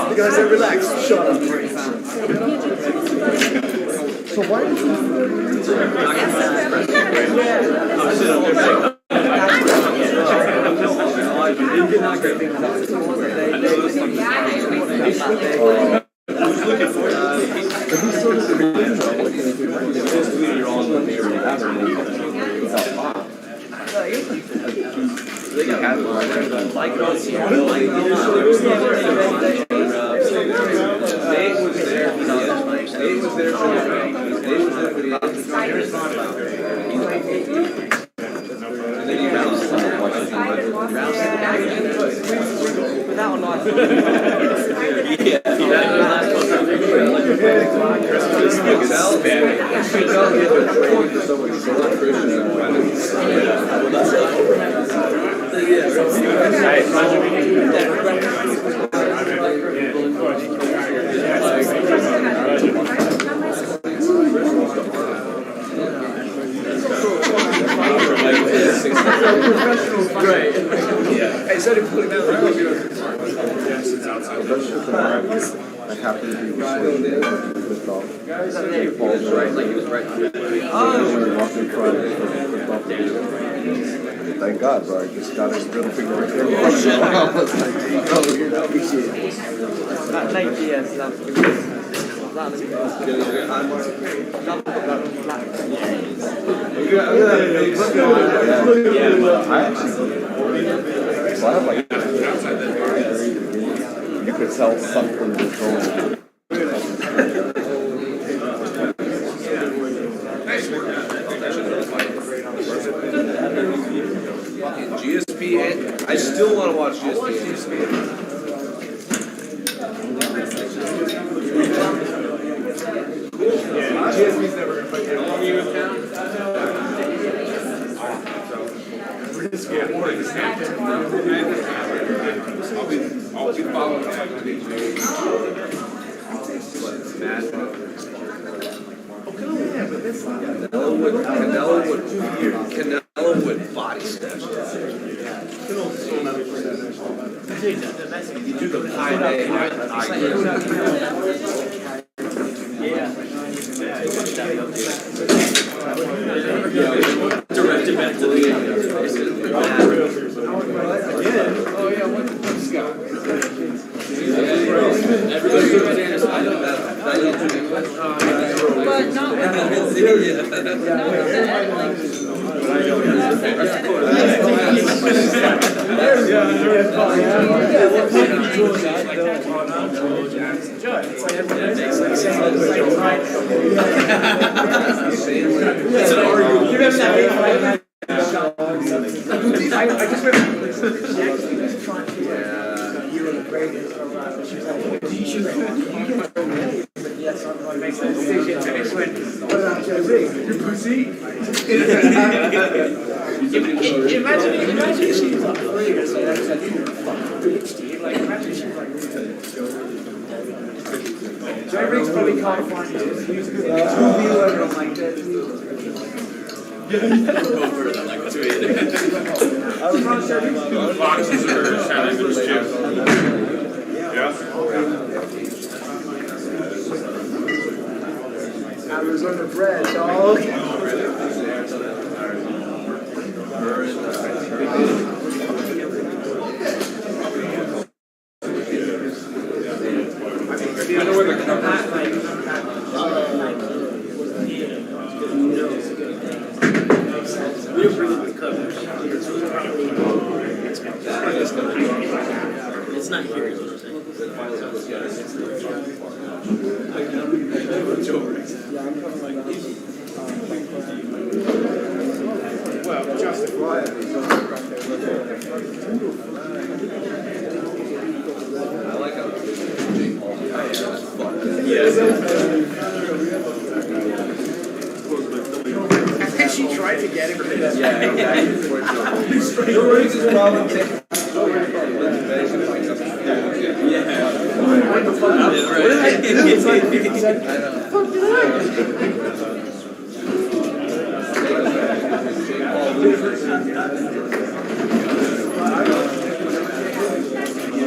Speaker 12: You guys are relaxed. Shut up. So why did Thank God, bro. I just got his middle finger right there. I was like, oh, you're not appreciating.
Speaker 9: That 90 years, that's
Speaker 12: So I have like, you could tell something was wrong.
Speaker 18: GSP, I still want to watch GSP. GSP's never going to fight I'll be following that. Canelo would body snatch. You do the high day. Directed back to the oh yeah, what Scott?
Speaker 11: But not
Speaker 9: I just remember Jackie was trying to you were the greatest. Yes, I'm going to make that decision. And it's when, what about Joe Riggs? You pussy? Imagine she was like, Joe Riggs probably can't find it. He's good. I'm like that.
Speaker 6: Boxes are challenges too.
Speaker 9: Arizona bread, dog.
Speaker 2: It's not here, is what you're saying.
Speaker 18: Well, justifiably. I like how Jake Paul.
Speaker 9: She tried to get him.
Speaker 18: Yeah, exactly. You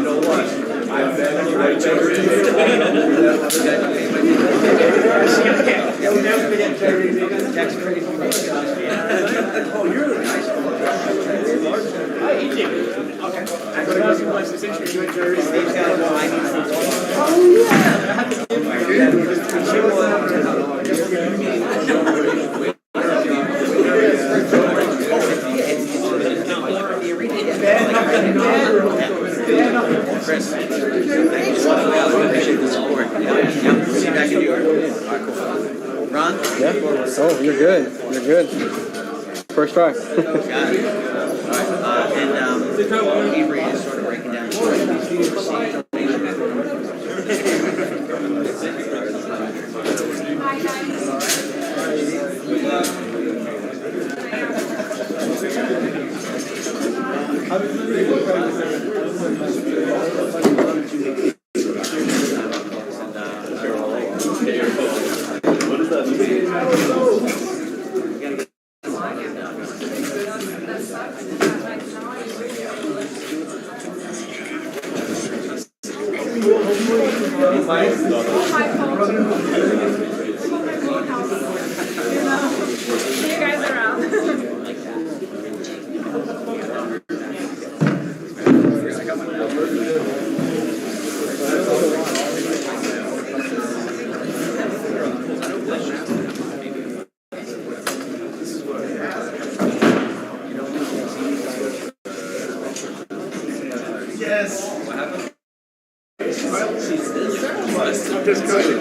Speaker 18: know what? I bet you right there. We'll never forget Terry. That's crazy. Oh, you're the nice one. Hi, EJ. Okay. I'm going to ask you a question. Since you're doing Terry, Steve's got a line. Oh, Chris, thank you so much. I appreciate the support. See you back in New York. All right, cool. Ron?
Speaker 10: Yeah. Oh, you're good. You're good. First try.
Speaker 8: Got it. All right. And Avery is sort of breaking down.
Speaker 18: What does that mean?
Speaker 11: See you guys around.
Speaker 18: Yes. What happened? I'm just kidding.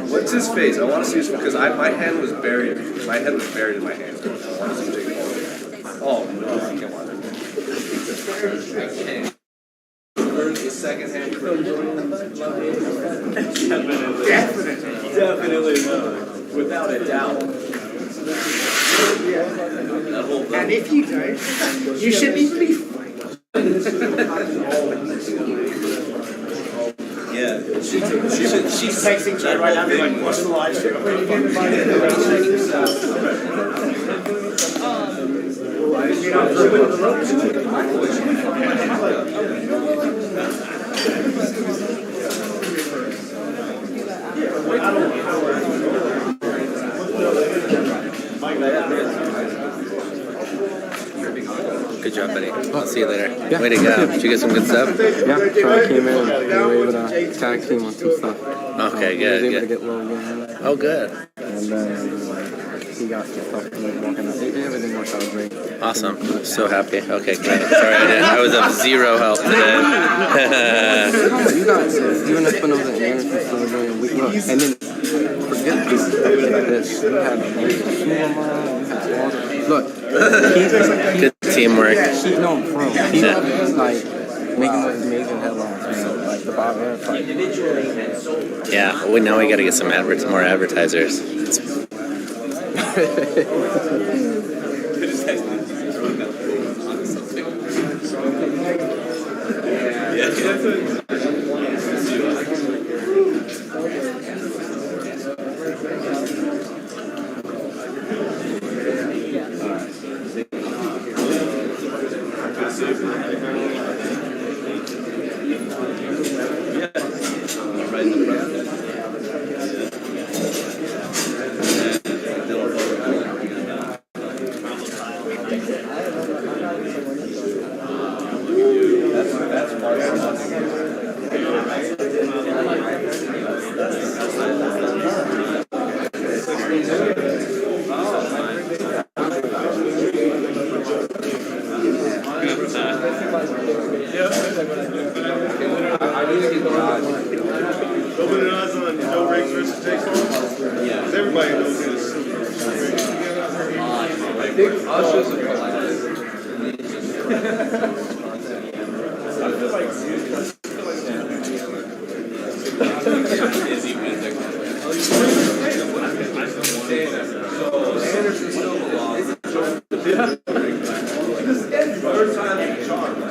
Speaker 18: What's his face? I want to see his face because my hand was buried. My head was buried in my hand. I want to see Jake Paul. Oh no! Come on. The second hand. Definitely no. Without a doubt.
Speaker 9: And if you don't, you shouldn't even be
Speaker 18: Yeah.
Speaker 9: She's texting Jay right now, like, watch the live stream.
Speaker 14: Good job, buddy. I'll see you later. Yeah. Way to go. Did you get some good stuff?
Speaker 10: Yeah, Troy came in. We were able to tag team on some stuff.
Speaker 14: Okay, good.
Speaker 10: He was able to get Logan.
Speaker 14: Oh, good.
Speaker 10: And then he got some stuff like walking out. Everything worked out great.
Speaker 14: Awesome. So happy. Okay, great. Sorry, I was of zero help today.
Speaker 10: You got Steven Espinosa and Anderson Silva and we look. And then forget this. You had look.
Speaker 14: Good teamwork.
Speaker 10: No, bro. He's like making those amazing headlines, man. Like the Bob Air fight.
Speaker 14: Yeah. Well, now we got to get some more advertisers.
Speaker 23: Opening odds on Joe Riggs versus Jake Paul? Yeah. Everybody knows this. I feel like
Speaker 12: Third time in the charm,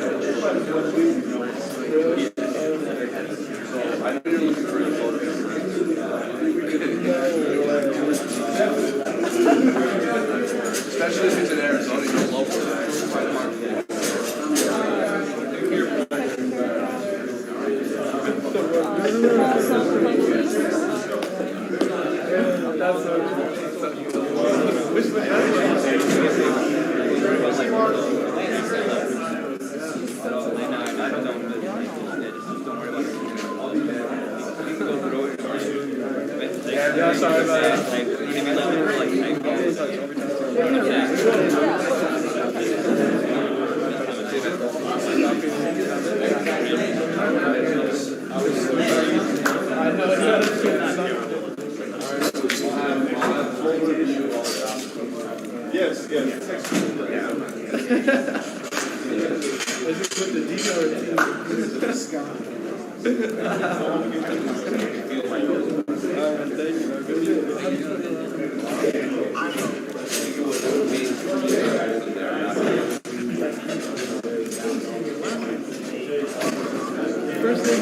Speaker 12: especially if he's in Arizona, he's local.
Speaker 18: Yeah, sorry about that.
Speaker 12: Yes, yes.
Speaker 18: Let's just put the detail into the sky. First thing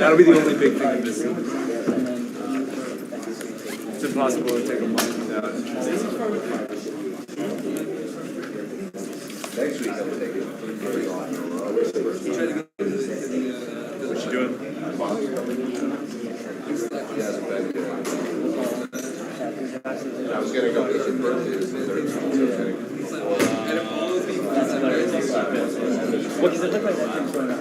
Speaker 18: That'll be the only big thing in this season. It's impossible to take a month without.
Speaker 12: Next week, I'm taking very long.
Speaker 18: What you doing?
Speaker 12: He hasn't been good. was gonna go with your birthday. It's the 13th.
Speaker 7: What does it look like that thing's going up?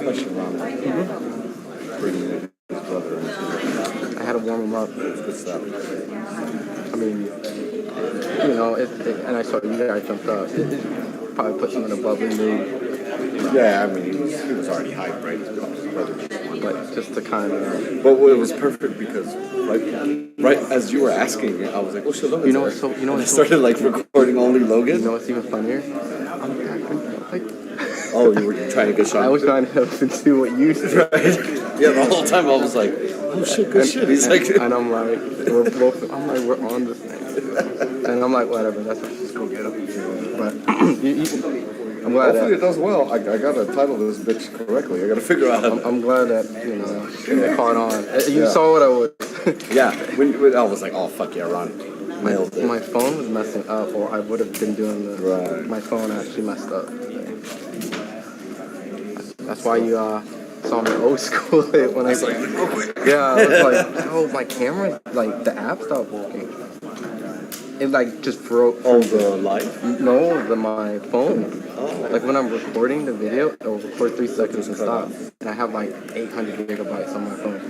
Speaker 12: Question, Ron. Bringing in his brother into
Speaker 10: I had to warm him up.
Speaker 12: good stuff.
Speaker 10: I mean, you know, and I saw you guys jumped up. It probably put him in a bubbly mood.
Speaker 12: Yeah, I mean, he was already hyped, right? His brother just won.
Speaker 10: But just to kind of.
Speaker 12: But it was perfect because right as you were asking, I was like, oh shit, Logan's
Speaker 10: You know
Speaker 12: there.
Speaker 10: what's so
Speaker 12: I started like recording only Logan.
Speaker 10: You know what's even funnier?
Speaker 12: Oh, you were trying to get shot.
Speaker 10: I was trying to listen to what you said.
Speaker 12: Right? Yeah, the whole time I was like, oh shit, good shit. He's like,
Speaker 10: and I'm like, we're on this thing. And I'm like, whatever, that's what just go get him. But I'm glad
Speaker 12: hopefully it does well. I gotta title this bitch correctly. I gotta figure out.
Speaker 10: I'm glad that it caught on. You saw what I was.
Speaker 12: Yeah, when I was like, oh fuck yeah, Ron.
Speaker 10: My phone was messing up, or I would have been doing this.
Speaker 12: Right.
Speaker 10: My phone actually messed up today. That's why you saw me old school it when I was like, yeah, I was like, oh, my camera, like the app stopped working. it like just broke.
Speaker 12: Oh, the light?
Speaker 10: No, my phone.
Speaker 12: Oh.
Speaker 10: Like when I'm recording the video, it'll record 3 seconds and stop. And I have like 800 gigabytes on my phone.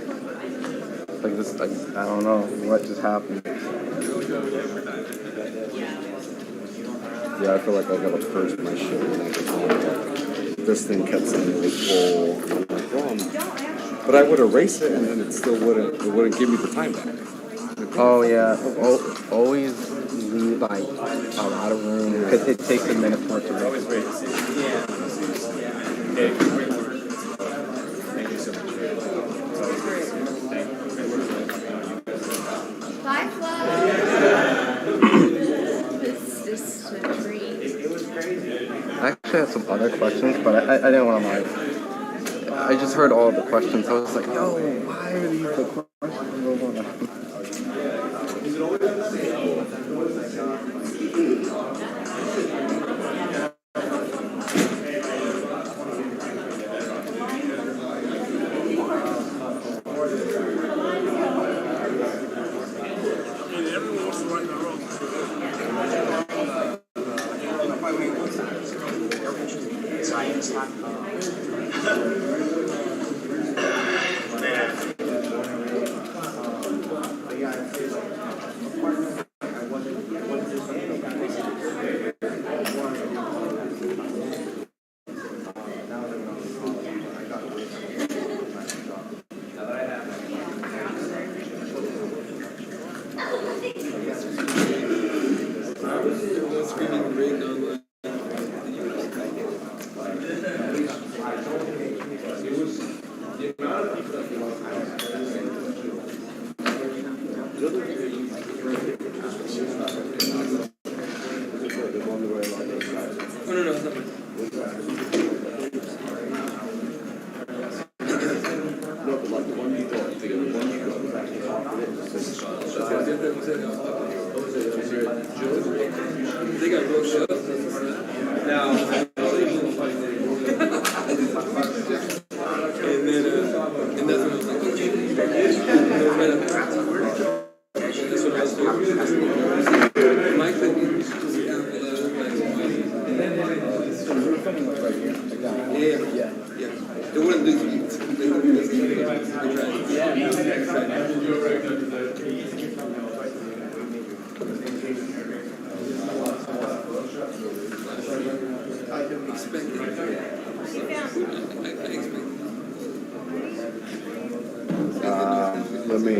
Speaker 10: Like this, like, I don't know what just happened.
Speaker 12: Yeah, I feel like I gotta purge my shit when I get home. This thing kept saying it was full. I'm like, well, but I would erase it and then it still wouldn't give me the time back.
Speaker 10: Oh yeah, always leave like a lot of room because it takes a minute for it to
Speaker 18: Always great to see you. Yeah. Thank you so much.
Speaker 5: Bye, Flo. It's just a treat.
Speaker 10: I actually had some other questions, but I didn't want to like. I just heard all the questions. I was like, yo, why are these the questions?
Speaker 12: Let me.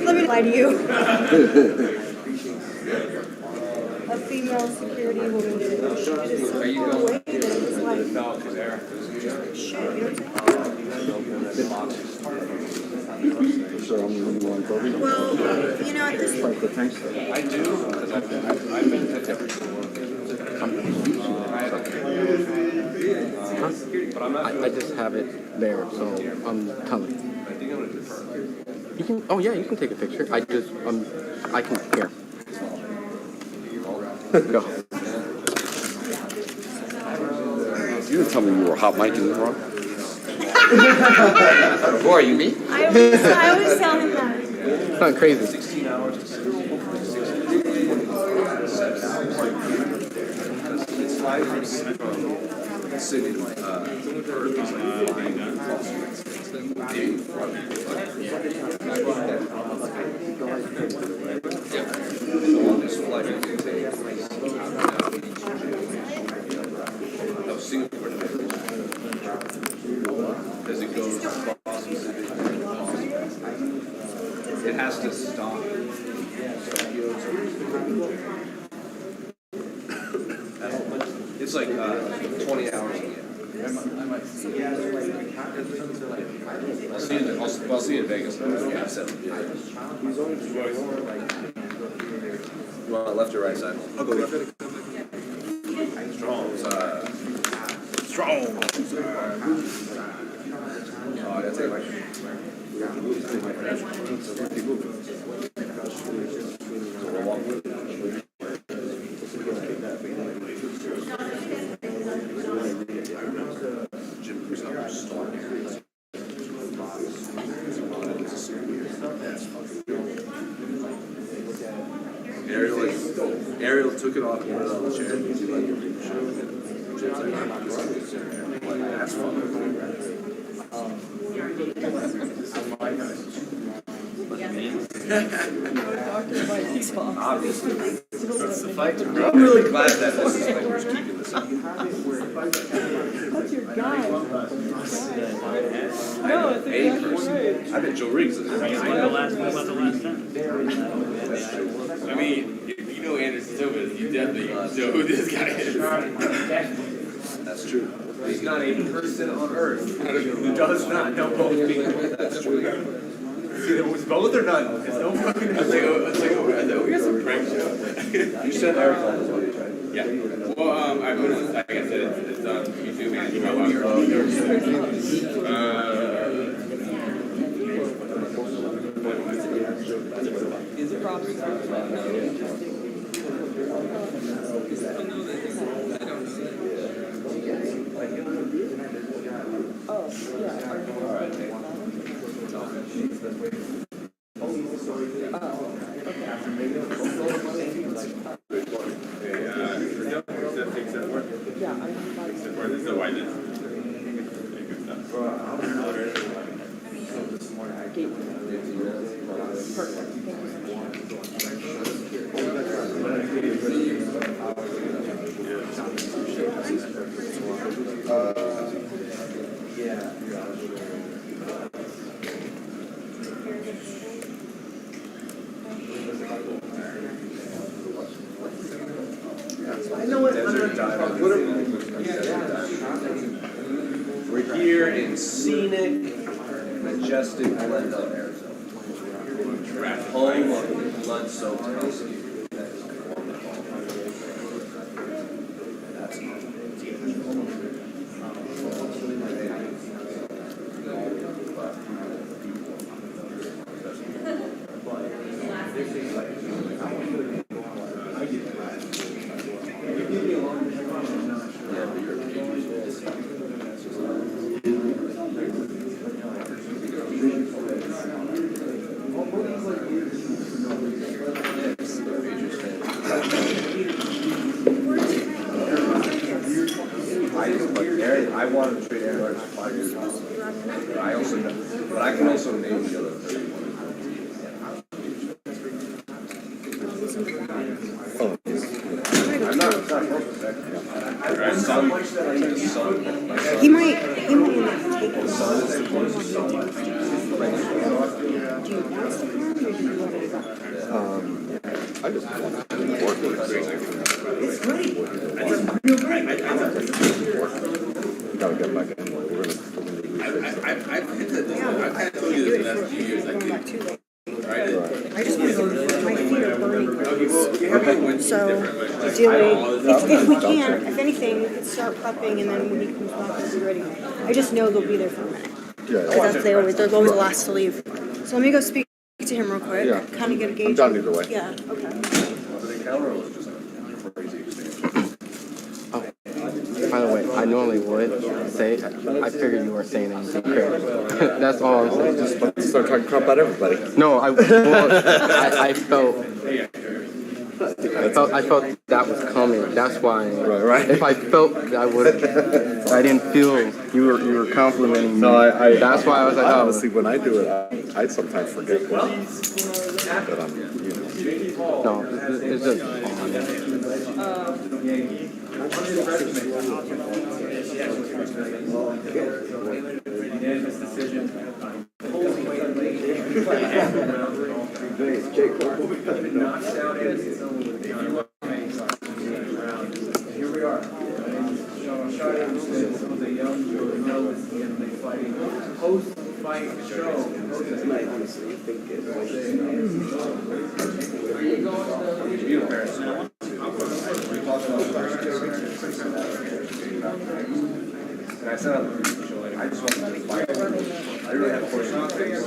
Speaker 15: Let me lie to you. A female security woman did it. She did it so far away that it was like, shit, you know what I'm saying?
Speaker 12: So I'm the only one voting.
Speaker 15: Well, you know, at this
Speaker 12: Like the tanks. I do, because I've been to every store.
Speaker 10: I just have it there, so I'm telling you. You can. Oh yeah, you can take a picture. I just. I can. Here. Go.
Speaker 12: You didn't tell me you were hot micing wrong.
Speaker 10: Who are you, me?
Speaker 5: I always tell him that.
Speaker 10: It's not crazy.
Speaker 18: 16 hours to 7 It's 5 from Sydney to the longest flight you can take. No, Singapore to because it goes from Boston City. It has to stop. It's like 20 hours. I'll see you in Vegas. You want left or right side? I'll go left. Strong. Strong. Oh, I gotta take my Ariel took it off and put it on the chair. That's fun. Obviously. That's the fight. I'm really glad that this is like we're keeping this up.
Speaker 5: That's your guy.
Speaker 18: No, I think I bet Joe Riggs is.
Speaker 2: What about the last time?
Speaker 18: I mean, if you know Anderson Silva, you definitely know who this guy is. That's true. There's not a person on earth who does not know both people. That's true. It was both or none. There's no fucking. We got some prank show. You said Eric on this one, right? Yeah. Well, I put it, like I said, it's on YouTube and
Speaker 9: Is it proper?
Speaker 5: Oh, yeah.
Speaker 18: We're here in scenic, majestic Glendale, Arizona. Home of the blood-soaked Husky. I wanted to trade Aaron for 5 years ago. But I can also name the other 31. I'm not so much that I need a son.
Speaker 15: He might take
Speaker 18: the son is supposed to
Speaker 15: Do you want some more, or do you want it to go?
Speaker 12: I just want to work with it.
Speaker 15: It's great.
Speaker 12: Gotta get back in. We're gonna
Speaker 18: I've told you this the last few years. I
Speaker 15: just want to go. My feet are burning. So, ideally, if we can, if anything, we could start prepping, and then when he comes back, we'll be ready. I just know they'll be there for a minute. Because they're always the last to leave. So let me go speak to him real quick.
Speaker 12: Yeah.
Speaker 15: Kind of get a gauge.
Speaker 12: I'm done either way.
Speaker 15: Yeah. Okay.
Speaker 18: The camera was just a crazy experience.
Speaker 10: By the way, I know normally would say. I figured you weren't saying anything crazy. That's all I'm saying.
Speaker 12: Just start talking crap about everybody.
Speaker 10: No, I felt that was coming. That's why.
Speaker 12: Right.
Speaker 10: If I felt I would, I didn't feel you were complimenting me.
Speaker 12: No, I.
Speaker 10: That's why I was like,
Speaker 12: honestly, when I do it, I sometimes forget that I'm.
Speaker 10: No, it's just.
Speaker 18: Unanimous decision.
Speaker 12: Jake Paul.
Speaker 18: Knocks out Anderson Silva with the Here we are. Some of the young journalists in the fighting post-fight show. And I said on the show, like, I just want to fight. I really have a question on things.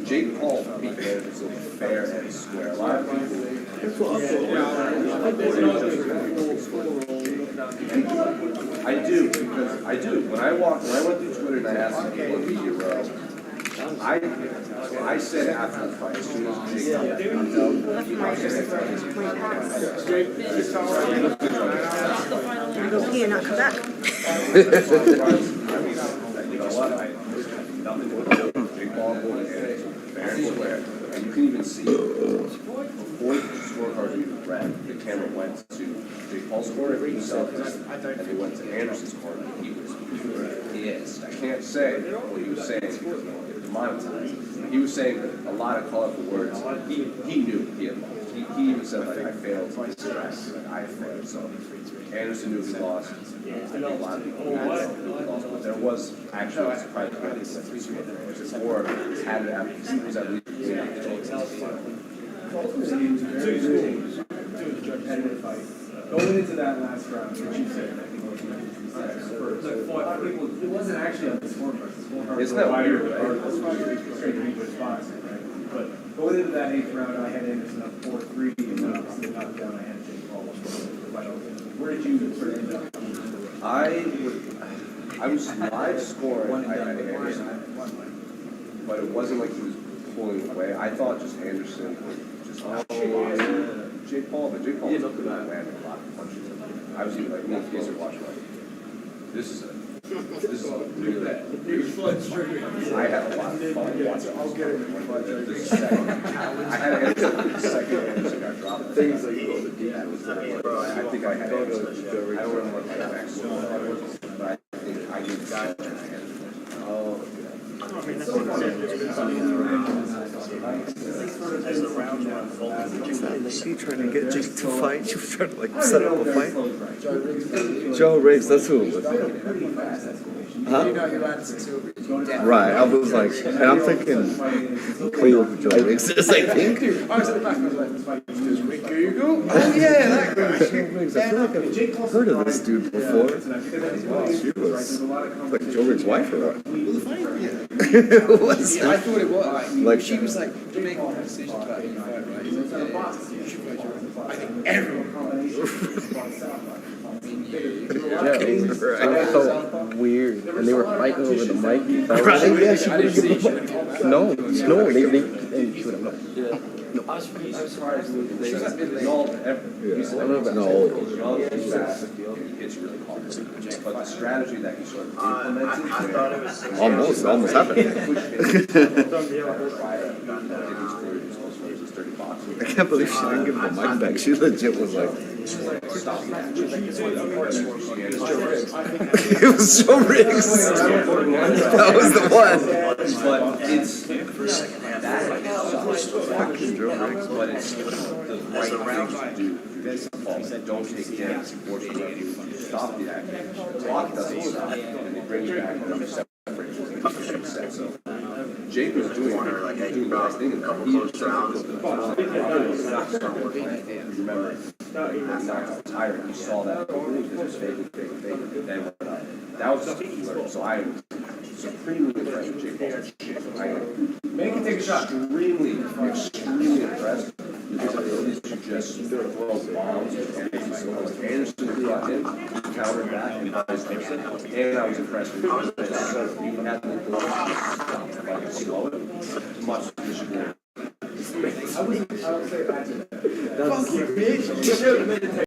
Speaker 18: Jake Paul beat Anderson Silva fair and square. A lot of people. I do, because I do. When I went through Twitter and I asked people what media row, I said after the fight, as soon as Jake
Speaker 15: Go pee and not come back.
Speaker 18: And you can even see before the scorecards were even read, the camera went to Jake Paul's corner, and they went to Anderson's corner, and he was pissed. I can't say what he was saying because he was demonetized. He was saying a lot of colorful words. He knew he had lost. He even said, like, I failed to distress. Like, I failed. So Anderson knew he lost. I know a lot of people knew he lost, but there was actually a surprise that he said he scored or had it after he was at least
Speaker 9: Going into that last round, which you said, I think it wasn't actually on the scorecard.
Speaker 18: Isn't that weird, right?
Speaker 9: But going into that 8th round, I had Anderson up 4-3, and then obviously knocked down, I had Jake Paul. Where did you sort of end up?
Speaker 18: I was live scoring. I had Anderson, but it wasn't like he was pulling away. I thought just Anderson would just Jake Paul, but Jake Paul was landing a lot of punches. I was even like, me and Casey watching like, this is a really bad. I had a lot of fun watching. I'll get it. I had Anderson the second Anderson got dropped. Things like I think I had Anderson. I don't remember what my next one was, but I think I did that.
Speaker 2: As the rounds were unfolding,
Speaker 12: Lady trying to get Jake to fight. She was trying to like set up a fight. Joe Riggs, that's who it was. Huh? Right, I was like, and I'm thinking, clear who Joe Riggs is, I think.
Speaker 9: Here you go. Oh yeah, that guy.
Speaker 12: I feel like I've heard of this dude before. She was like Joe Riggs' wife or what?
Speaker 9: I thought it was.
Speaker 12: Like
Speaker 9: she was like making decisions about who you fight, right? I think everyone.
Speaker 10: I felt weird, and they were fighting over the mic.
Speaker 12: Right, yeah, she
Speaker 10: didn't give a No, they she would have known.
Speaker 18: I was surprised that she's not been involved ever. It's really hard. But the strategy that you sort of implemented.
Speaker 21: I thought it was
Speaker 12: almost happened. I can't believe she didn't give him the mic back. She legit was like, it was Joe Riggs. That was the one.
Speaker 18: But it's for a second half. But it's the right thing to do. Don't take damage. Stop the action. The clock doesn't stop, and they bring you back and you separate. So Jake was doing the right thing. A couple close rounds. Remember, he knocked out tired. You saw that. It was fake. Then that was just a flirt. So I am supremely impressed with Jake Paul. I am extremely impressed with to just throw bombs and Anderson threw at him, countered back, and vice versa. And I was impressed with his so he had the block, like slow it, much as you can.